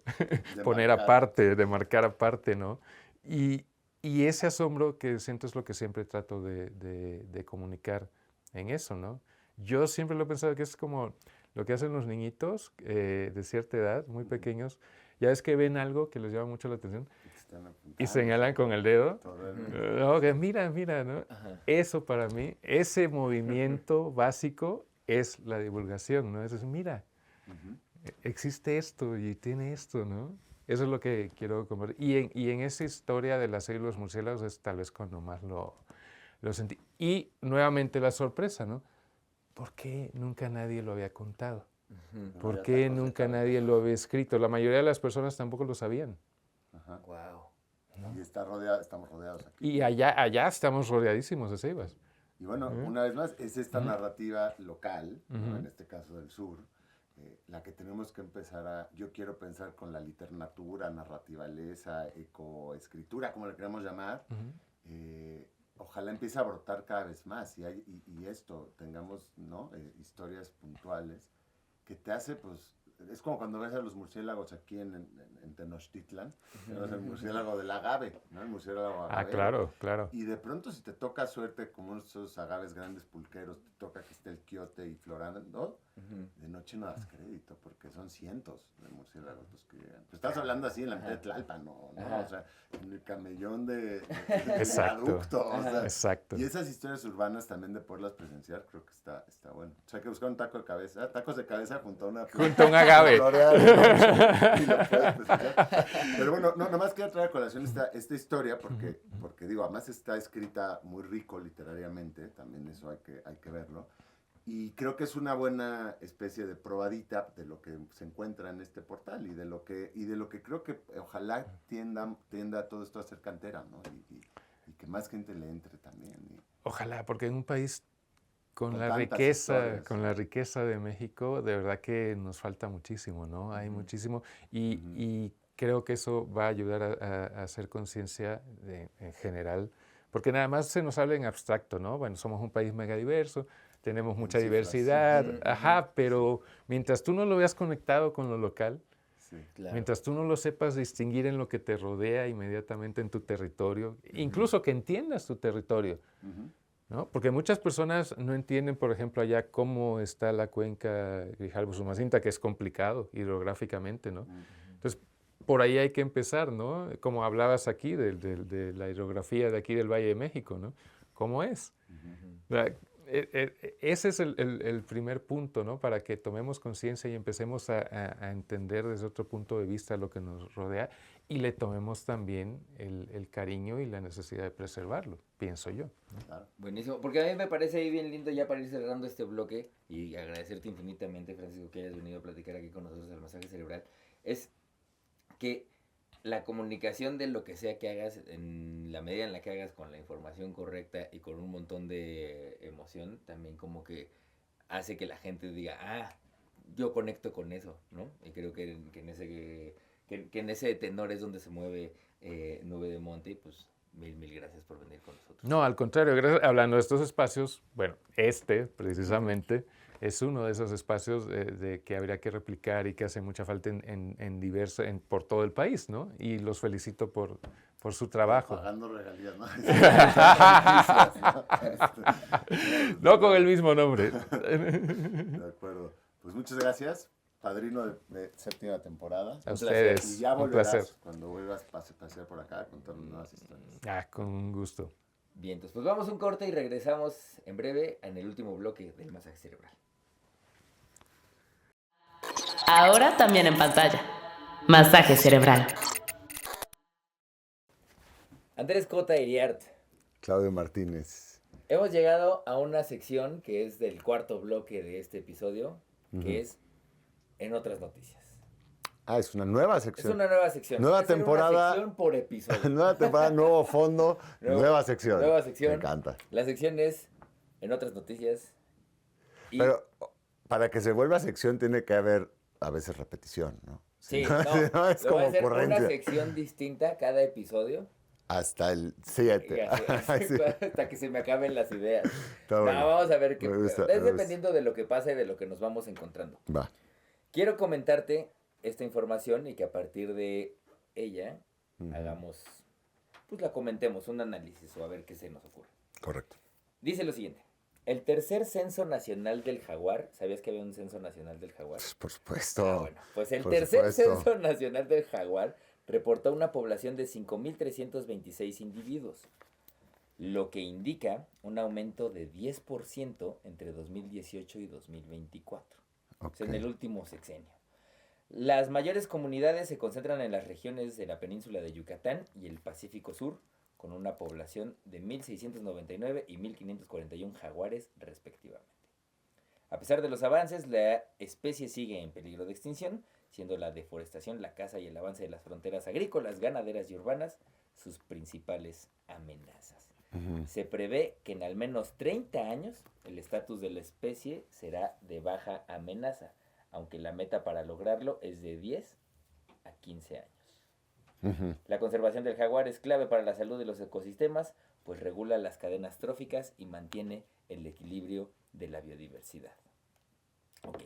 De poner marcar. aparte, de marcar aparte, ¿no? Y ese asombro que siento es lo que siempre trato de comunicar en eso, ¿no? Yo siempre lo he pensado que es como lo que hacen los niñitos de cierta edad, muy pequeños, ya es que ven algo que les llama mucho la atención Están apuntando. y señalan con el dedo. Totalmente. No, que mira, ¿no? Ajá. Eso para mí, ese movimiento básico es la divulgación, ¿no? Es decir, mira, Ujú. existe esto y tiene esto, ¿no? Eso es lo que quiero compartir. Y en esa historia de las células murciélagos es tal vez cuando más lo sentí. Y nuevamente la sorpresa, ¿no? ¿Por qué nunca nadie lo había contado? ¿Por Ya qué tacos de nunca cabeza. nadie lo había escrito? La mayoría de las personas tampoco lo sabían. Ajá. Wow. Y estamos rodeados aquí. Y allá estamos rodeadísimos de ceibas. Y bueno, Ujú. una vez más, es esta Ujú. narrativa local, ¿no? Ujú. En este caso del sur, la que tenemos que empezar yo quiero pensar con la literatura, narrativeza, ecoescritura, como le queramos llamar, ojalá empiece a brotar cada vez más y esto, tengamos, ¿no? Historias puntuales que te hace, pues, es como cuando ves a los murciélagos aquí en Tenochtitlan, tenemos el murciélago del agave, ¿no? El murciélago agave. Ah, claro, claro. Y de pronto si te toca suerte, como esos agaves grandes pulqueros, te toca que esté el quiote y florando, de noche no das crédito, porque son cientos de murciélagos los que llegan. Pues estás hablando así en la mitad de Tlalpan, ¿no? O sea, en el camellón de Exacto. viaducto, o sea, Exacto. y esas historias urbanas también de poderlas presenciar, creo que está bueno. O sea, hay que buscar un taco de cabeza, tacos de cabeza junto a una... Junto a un agave. floreal, ¿no? Y lo puedes presenciar. Pero bueno, no, nomás quería traer a colación esta historia, porque digo, además está escrita muy rico literariamente, también eso hay que verlo. Y creo que es una buena especie de probadita de lo que se encuentra en este portal y de lo que creo que ojalá tienda todo esto a ser cantera, ¿no? Y que más gente le entre también. Ojalá, porque en un país con la tantas riqueza, historias. con la riqueza de México, de verdad que nos falta muchísimo, ¿no? Hay muchísimo y creo que eso va a ayudar a hacer conciencia en general, porque nada más se nos habla en abstracto, ¿no? Bueno, somos un país mega diverso, tenemos mucha cifras, diversidad, sí. ajá, pero mientras tú no lo veas conectado con lo local, Sí. Claro. mientras tú no lo sepas distinguir en lo que te rodea inmediatamente en tu territorio, incluso que entiendas tu territorio, Ujú. ¿no? Porque muchas personas no entienden, por ejemplo, allá cómo está la cuenca Grijalbo-Sumacinta, que es complicado hidrográficamente, ¿no? Entonces, por ahí hay que empezar, ¿no? Como hablabas aquí de la hidrografía de aquí del Valle de México, ¿no? ¿Cómo es? O sea, ese es el primer punto, ¿no? Para que tomemos conciencia y empecemos a entender desde otro punto de vista lo que nos rodea y le tomemos también el cariño y la necesidad de preservarlo, pienso yo. Claro. Buenísimo, porque a mí me parece ahí bien lindo ya para ir cerrando este bloque y agradecerte infinitamente, Francisco, que hayas venido a platicar aquí con nosotros del masaje cerebral, es que la comunicación de lo que sea que hagas, en la medida en la que hagas con la información correcta y con un montón de emoción, también como que hace que la gente diga, yo conecto con eso, ¿no? Y creo que en ese tenor es donde se mueve Nube de Monte, y pues mil gracias por venir con nosotros. No, al contrario, hablando de estos espacios, bueno, precisamente es uno de esos espacios de que habría que replicar y que hace mucha falta por todo el país, ¿no? Y los felicito por su trabajo. Pagando regalías, ¿no? No con el mismo nombre. De acuerdo. Pues muchas gracias, padrino de séptima temporada. A ustedes, Y ya un volverás placer. cuando vuelvas a pasear por acá a contarnos nuevas historias. Con gusto. Bien, entonces pues vamos a un corte y regresamos en breve en el último bloque del masaje cerebral. Ahora también en pantalla. Masaje cerebral. Andrés Cota Iriart, Claudio Martínez. hemos llegado a una sección que es del cuarto bloque de este episodio, que es En otras noticias. Es una nueva Es sección. una nueva sección. Nueva Va a ser temporada. Una sección por episodio. Nueva temporada, nuevo fondo, nueva sección. Nueva sección. Me encanta. La sección es En otras noticias. Y Pero para que se vuelva sección tiene que haber a veces repetición, ¿no? sí, Si no, no, es le voy como a hacer una ocurrencia. sección distinta cada episodio. Hasta el 7. Hasta que se me acaben las ideas. Está bueno. Vamos a ver qué. Me gusta, Es me gusta. dependiendo de lo que pasa y de lo que nos vamos encontrando. Va. Quiero comentarte esta información y que a partir de ella hagamos, pues la comentemos, un análisis o a ver qué se nos ocurre. Correcto. Dice lo siguiente. El tercer censo nacional del jaguar, ¿sabías que había un censo nacional del jaguar? Por supuesto. Bueno, pues el por tercer supuesto. censo nacional del jaguar reportó una población de 5.326 individuos, lo que indica un aumento de 10% entre 2018 y 2024, Ok. en el último sexenio. Las mayores comunidades se concentran en las regiones de la península de Yucatán y el Pacífico Sur, con una población de 1.699 y 1.541 jaguares respectivamente. A pesar de los avances, la especie sigue en peligro de extinción, siendo la deforestación, la caza y el avance de las fronteras agrícolas, ganaderas y urbanas sus principales amenazas. Se prevé que en al menos 30 años el estatus de la especie será de baja amenaza, aunque la meta para lograrlo es de 10 a 15 años. La conservación del jaguar es clave para la salud de los ecosistemas, pues regula las cadenas tróficas y mantiene el equilibrio de la biodiversidad. Ok.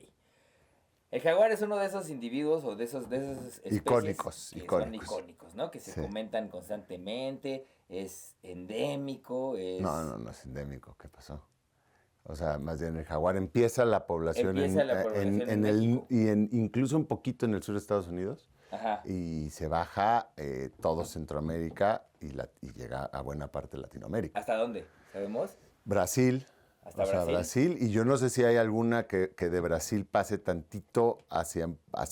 El jaguar es uno de esos individuos o de esas especies Icónicos, que icónicos. son icónicos, ¿no? Que se Sí. comentan constantemente, es endémico, es... No es endémico. ¿Qué pasó? O sea, más bien el jaguar empieza la población, Empieza la población en México. incluso un poquito en el sur de Estados Unidos. Ajá. Y se baja todo Centroamérica y llega a buena parte de Latinoamérica. ¿Hasta dónde? ¿Sabemos? Brasil. ¿Hasta O sea, Brasil? y yo no sé si hay alguna que de Brasil pase tantito hacia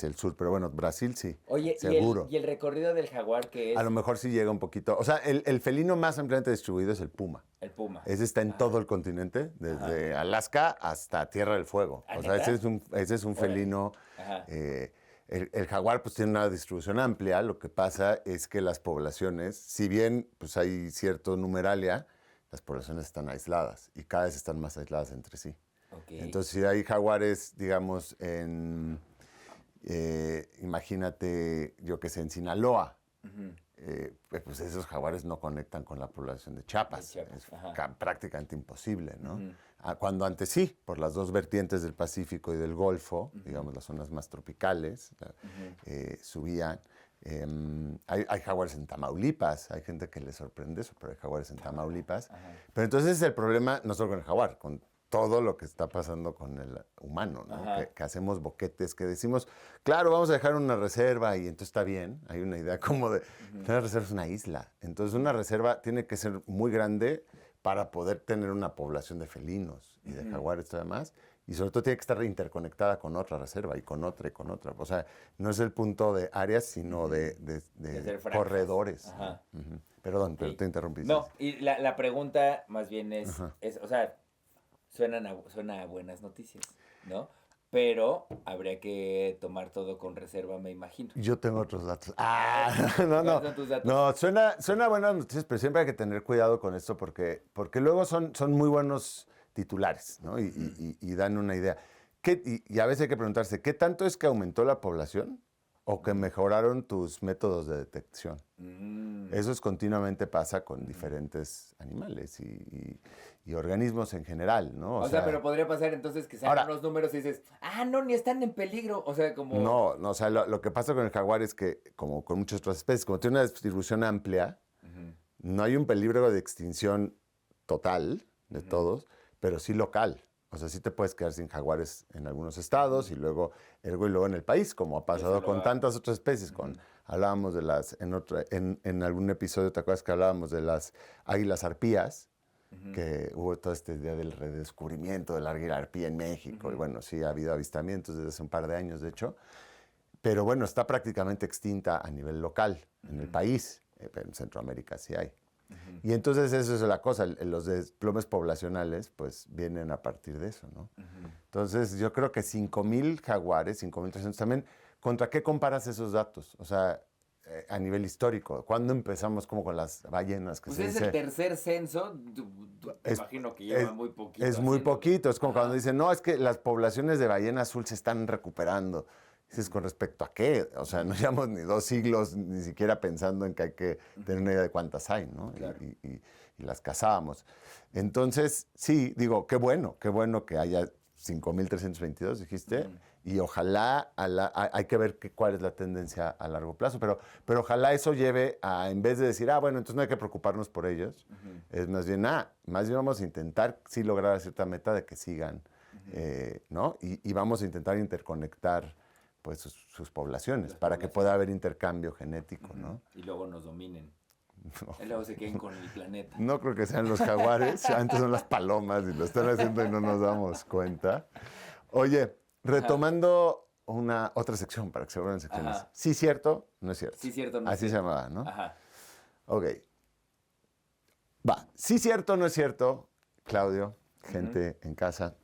el sur, pero bueno, Brasil sí, Oye, seguro. ¿y el recorrido del jaguar que es? A lo mejor sí llega un poquito. O sea, el felino más ampliamente distribuido es el puma. El puma. Ese está en todo el continente, desde Alaska hasta Tierra del Fuego. ¿Ah, O sea, neta? ese es un Órale. felino. Ajá. El jaguar pues tiene una distribución amplia. Lo que pasa es que las poblaciones, si bien pues hay cierto numeralia, las poblaciones están aisladas y cada vez están más aisladas entre sí. Ok. Entonces, si hay jaguares, digamos, imagínate, yo que sé, en Sinaloa, pues esos jaguares no conectan con la población de Chiapas. De Chiapas, Es ajá. prácticamente imposible, ¿no? Cuando antes sí, por las dos vertientes del Pacífico y del Golfo, digamos, las zonas más tropicales, subían. Hay jaguares en Tamaulipas, hay gente que le sorprende eso, pero hay jaguares en Tamaulipas. Pero entonces el problema no solo con el jaguar, con todo lo que está pasando con el humano, ¿no? Que hacemos boquetes, que decimos, claro, vamos a dejar una reserva y entonces está bien. Hay una idea como de, una reserva es una isla. Entonces una reserva tiene que ser muy grande para poder tener una población de felinos. y de jaguares y demás. Y sobre todo tiene que estar interconectada con otra reserva y con otra y con otra. O sea, no es el punto de áreas, sino de hacer franjas. corredores. Ajá. Perdón, pero Sí. te interrumpí. No, y la pregunta más bien es, Ajá. o sea, suena a buenas noticias, ¿no? Pero habría que tomar todo con reserva, me imagino. Yo tengo otros datos. No. ¿Cuáles son tus datos? No, suena buenas noticias, pero siempre hay que tener cuidado con esto porque luego son muy buenos titulares, ¿no? Y dan una idea. Y a veces hay que preguntarse, ¿qué tanto es que aumentó la población o que mejoraron tus métodos de detección? Eso continuamente pasa con diferentes animales y organismos en general, ¿no? O sea, pero podría pasar entonces que salgan ahora- los números y dices, no, ni están en peligro. O sea, como... No, o sea, lo que pasa con el jaguar es que, como con muchas otras especies, como tiene una distribución amplia, no hay un peligro de extinción total de todos, pero sí local. O sea, sí te puedes quedar sin jaguares en algunos estados y luego en el país, como ha pasado con tantas otras especies. Hablábamos de las, en algún episodio, ¿te acuerdas que hablábamos de las águilas arpías? Que hubo todo este día del redescubrimiento del águila arpía en México. Y bueno, sí ha habido avistamientos desde hace un par de años, de hecho. Pero bueno, está prácticamente extinta a nivel local, en el país. Pero en Centroamérica sí hay. Y entonces eso es la cosa, los desplomes poblacionales pues vienen a partir de eso, ¿no? Entonces yo creo que 5,000 jaguares, 5,300 también, ¿contra qué comparas esos datos? O sea, a nivel histórico, ¿cuándo empezamos como con las ballenas? Que Pues se es dice? el tercer censo, imagino que lleva muy poquito. Es muy haciéndolo. poquito, es como cuando dicen, no, es que las poblaciones de ballena azul se están recuperando. Dices, ¿con respecto a qué? O sea, no llevamos ni 2 siglos ni siquiera pensando en que hay que tener una idea de cuántas hay, ¿no? Claro. Y las cazábamos. Entonces, sí, digo, qué bueno que haya 5,322, dijiste, y ojalá, hay que ver cuál es la tendencia a largo plazo, pero ojalá eso lleve a, en vez de decir, bueno, entonces no hay que preocuparnos por ellos, es más bien vamos a intentar sí lograr cierta meta de que sigan, ¿no? Y vamos a intentar interconectar pues sus poblaciones para que pueda haber intercambio genético, ¿no? Y luego nos dominen. Y luego se queden con el planeta. No creo que sean los jaguares, antes son las palomas y lo están haciendo y no nos damos cuenta. Oye, retomando otra sección para que se vuelvan secciones. Ajá. Sí, cierto, no es cierto. Sí, cierto, no es Así se cierto. llamaba, ¿no? Ajá. Ok. Va, sí, cierto, no es cierto, Claudio, gente en casa,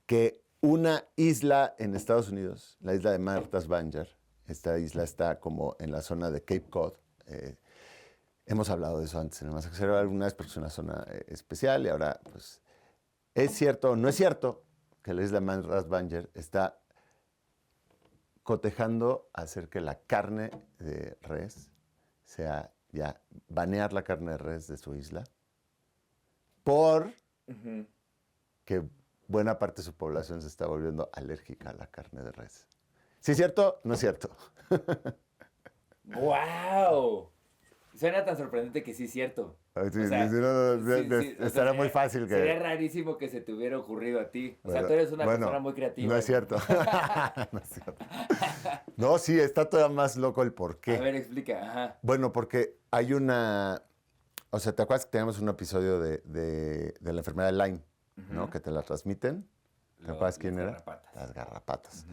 que una isla en Estados Unidos, la isla de Martha's Vineyard, esta isla está como en la zona de Cape Cod. Hemos hablado de eso antes en el Más Acero alguna vez porque es una zona especial y ahora, pues, ¿es cierto o no es cierto que la isla de Martha's Vineyard está cotejando hacer que la carne de res sea ya banear la carne de res de su isla por que buena parte de su población se está volviendo alérgica a la carne de res? ¿Sí es cierto? No es cierto. ¡Wow! Suena tan sorprendente que sí es cierto. Sí, O sea, sí, no, sí, o sea, estará muy fácil que... Sería rarísimo que se te hubiera ocurrido a ti. O sea, Bueno, tú eres una bueno, persona muy creativa. No es cierto. No es cierto. No, sí, está todavía más loco el por qué. A ver, explica. Ajá. Bueno, porque hay una... O sea, ¿te acuerdas que teníamos un episodio de la enfermedad de Lyme, ¿no? Que te la transmiten. ¿Te acuerdas quién era? Garrapatas. Las garrapatas.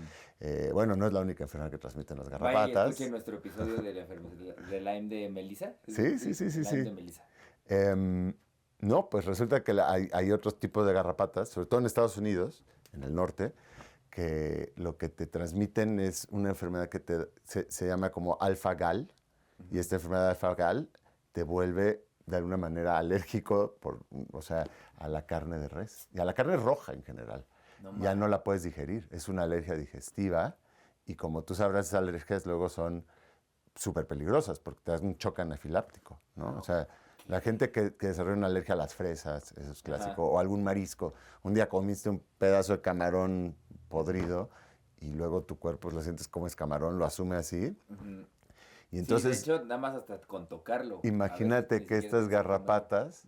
Bueno, no es la única enfermedad que transmiten las Vaya y garrapatas. escuchen nuestro episodio de la enfermedad de Lyme de Melissa. Sí. Lyme de Melissa. No, pues resulta que hay otros tipos de garrapatas, sobre todo en Estados Unidos, en el norte, que lo que te transmiten es una enfermedad que se llama como alfa-gal, y esta enfermedad de alfa-gal te vuelve de alguna manera alérgico, o sea, a la carne de res, y a la carne roja en general. Ya no la puedes digerir, es una alergia digestiva, y como tú sabrás, esas alergias luego son súper peligrosas, porque te dan un choque anafiláctico, ¿no? O sea, la gente que desarrolla una alergia a las fresas, eso es clásico, o algún marisco. Un día comiste un pedazo de camarón podrido y luego tu cuerpo lo sientes como es camarón, lo asume así. Y entonces, sí, de hecho, nada más hasta con tocarlo. imagínate que estas garrapatas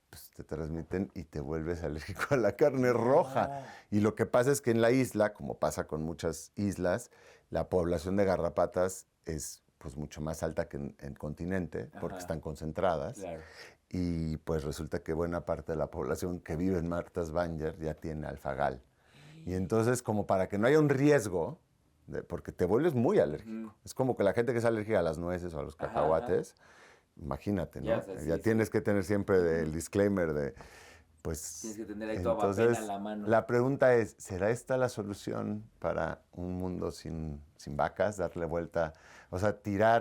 pues, te transmiten y te vuelves alérgico a la carne roja. Y lo que pasa es que en la isla, como pasa con muchas islas, la población de garrapatas es pues mucho más alta que en el continente, porque están concentradas. Claro. y pues resulta que buena parte de la población que vive en Martha's Vineyard ya tiene alfagal. Y entonces, como para que no haya un riesgo, porque te vuelves muy alérgico. Es como que la gente que es alérgica a las nueces o a los cacahuates, imagínate, ¿no? Ya, o sea, sí, ya sí. tienes que tener siempre el disclaimer de, pues... Tienes que tener ahí tu avapena a la mano. La pregunta es, ¿será esta la solución para un mundo sin vacas? Darle vuelta, o sea,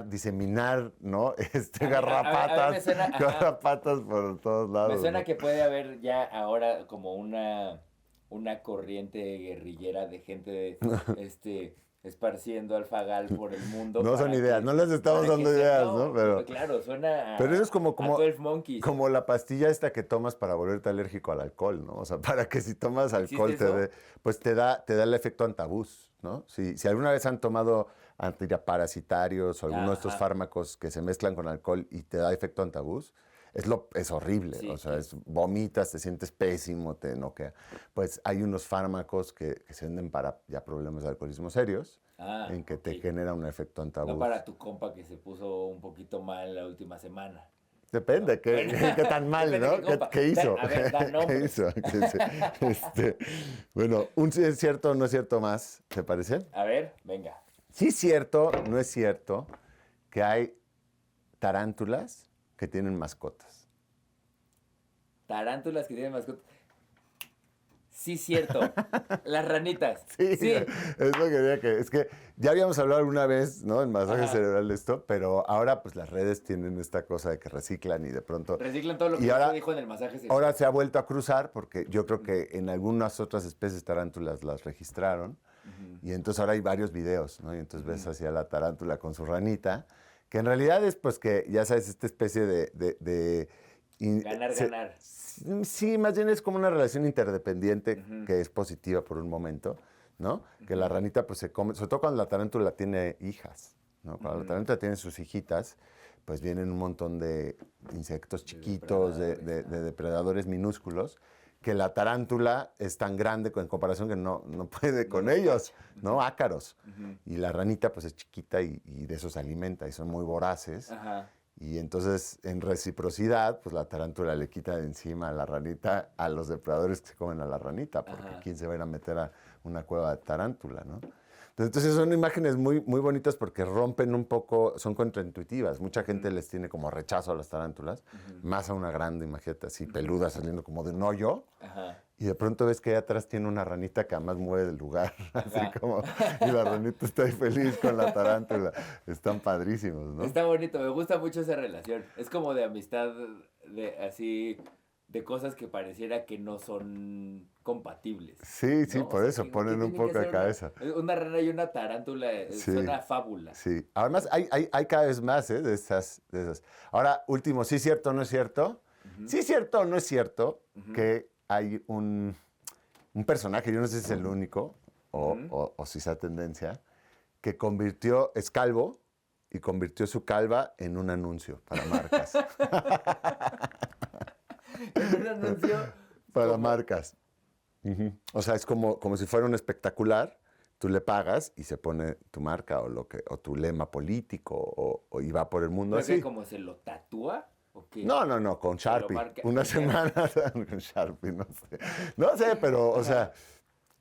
diseminar, ¿no? Garrapatas, garrapatas por todos lados. Me suena ¿no? que puede haber ya ahora como una corriente guerrillera de gente esparciendo alfagal por el mundo. No son ideas, no les estamos dando ideas, ¿no? Pero claro, suena pero eso es como a 12 Monkeys. Como la pastilla esta que tomas para volverte alérgico al alcohol, ¿no? O sea, para que si tomas alcohol pues te da el efecto antabús, ¿no? Si alguna vez han tomado antiparasitarios o alguno de estos fármacos que se mezclan con alcohol y te da efecto antabús, es horrible, o sea, vomitas, te sientes pésimo, te noquea. Pues hay unos fármacos que se venden para ya problemas de alcoholismo serios, en que te genera un efecto antabús. No para tu compa que se puso un poquito mal la última semana. Depende, qué tan mal, ¿no? ¿Qué hizo? A ver, da nombres. ¿Qué hizo? Bueno, un sí es cierto o no es cierto más, ¿te parece? A ver, venga. Sí es cierto, no es cierto que hay tarántulas que tienen mascotas. Tarántulas que tienen mascotas. Sí, cierto. Las ranitas. Sí, Sí. es lo que quería que... Es que ya habíamos hablado alguna vez, ¿no? En masaje cerebral de esto, pero ahora pues las redes tienen esta cosa de que reciclan y de pronto... Reciclan todo lo que ahora, se dijo en el masaje cerebral. Ahora se ha vuelto a cruzar porque yo creo que en algunas otras especies tarántulas las registraron y entonces ahora hay varios videos, ¿no? Y entonces ves hacia la tarántula con su ranita, que en realidad es pues que, ya sabes, esta especie de ganar. Sí, más bien es como una relación interdependiente que es positiva por un momento, ¿no? Que la ranita pues se come, sobre todo cuando la tarántula tiene hijas, ¿no? Cuando la tarántula tiene sus hijitas, pues vienen un montón de insectos chiquitos, de depredadores minúsculos, que la tarántula es tan grande en comparación que no puede con ellos, ¿no? Ácaros. Y la ranita pues es chiquita y de eso se alimenta y son muy voraces. Y entonces, en reciprocidad, pues la tarántula le quita de encima a la ranita a los depredadores que se comen a la ranita, porque ¿quién se va a ir a meter a una cueva de tarántula, no? Entonces son imágenes muy, muy bonitas porque rompen un poco, son contraintuitivas. Mucha gente les tiene como rechazo a las tarántulas, más a una grande, imagínate, así peluda saliendo como de un hoyo. Y de pronto ves que ahí atrás tiene una ranita que además mueve del lugar, así como, y la ranita está ahí feliz con la tarántula. Están padrísimos, ¿no? Está bonito, me gusta mucho esa relación. Es como de amistad, de cosas que pareciera que no son compatibles. Sí, ¿no? por eso, ponen un poco de cabeza. Una rana y una tarántula, suena a fábula. Sí, además hay cada vez más de esas. Ahora, último, ¿sí es cierto o no es cierto? Sí es cierto o no es cierto que hay un personaje, yo no sé si es el único o si sea tendencia, que es calvo y convirtió su calva en un anuncio para marcas. ¿En un anuncio? Para marcas. O sea, es como si fuera un espectacular, tú le pagas y se pone tu marca o tu lema político y va por el mundo así. ¿Es como se lo tatúa? ¿O qué? No, con Sharpie. Una semana con Sharpie, no sé. No sé, pero, o sea,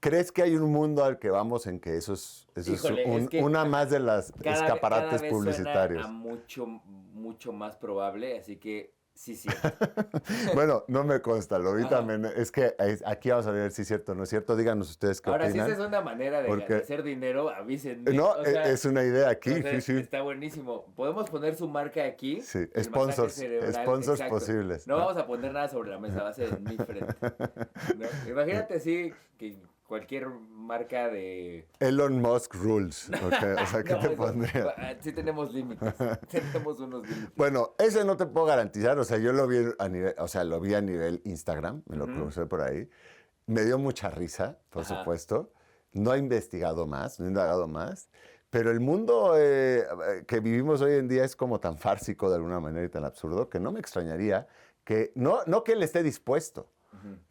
¿crees que hay un mundo al que vamos en que eso es una más de las escaparates cada vez publicitarios? Suena a mucho más probable, así que sí. Bueno, no me consta, lo vi también. Es que aquí vamos a ver si es cierto o no es cierto. Díganos ustedes qué opinan. Ahora, si esa es una manera de hacer dinero, avísenme. No, es una idea aquí, sí. Está buenísimo. Podemos poner su marca aquí. Sí, sponsors posibles. No vamos a poner nada sobre la mesa, va a ser en mi frente. ¿No? Imagínate así que cualquier marca de... Elon Musk rules. Okay. O sea, ¿qué te pondría? Sí tenemos límites. Tenemos unos límites. Bueno, ese no te puedo garantizar. O sea, yo lo vi a nivel Instagram, me lo crucé por ahí. Me dio mucha risa, por supuesto. No he investigado más, no he indagado más. Pero el mundo que vivimos hoy en día es como tan fársico de alguna manera y tan absurdo que no me extrañaría que... No que él esté dispuesto.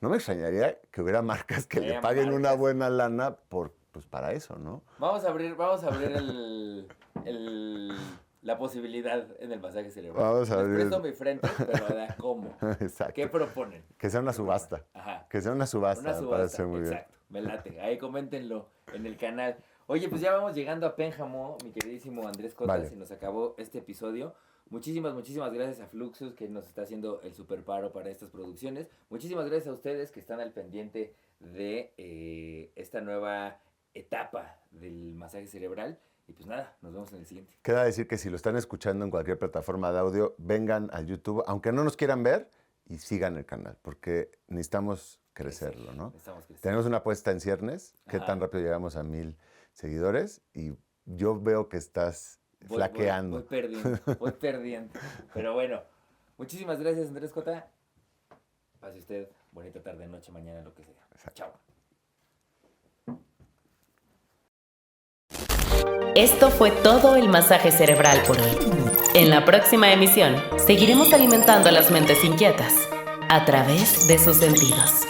No me extrañaría que hubiera marcas que le paguen una buena lana para eso, ¿no? Vamos a abrir la posibilidad en el masaje cerebral. Vamos a Les ver. presto mi frente, pero ahora, ¿cómo? Exacto. ¿Qué proponen? Que sea una subasta. Ajá. Que sea una subasta. Una me subasta, parece muy bien. exacto. Me late. Ahí coméntenlo en el canal. Oye, pues ya vamos llegando a Pénjamo, mi queridísimo Andrés Cotas, Vale. se nos acabó este episodio. Muchísimas gracias a Fluxus, que nos está haciendo el super paro para estas producciones. Muchísimas gracias a ustedes que están al pendiente de esta nueva etapa del masaje cerebral. Y pues nada, nos vemos en el siguiente. Queda decir que si lo están escuchando en cualquier plataforma de audio, vengan a YouTube, aunque no nos quieran ver, y sigan el canal, porque necesitamos crecerlo, ¿no? Necesitamos crecer. Tenemos una apuesta en ciernes, qué Ajá. tan rápido llegamos a 1000 seguidores, y yo veo que estás flaqueando. Voy perdiendo. Pero bueno, muchísimas gracias, Andrés Cota. Pase usted bonita tarde, noche, mañana, lo que sea. Exacto. Chao. Esto fue todo el masaje cerebral por hoy. En la próxima emisión, seguiremos alimentando a las mentes inquietas a través de sus sentidos.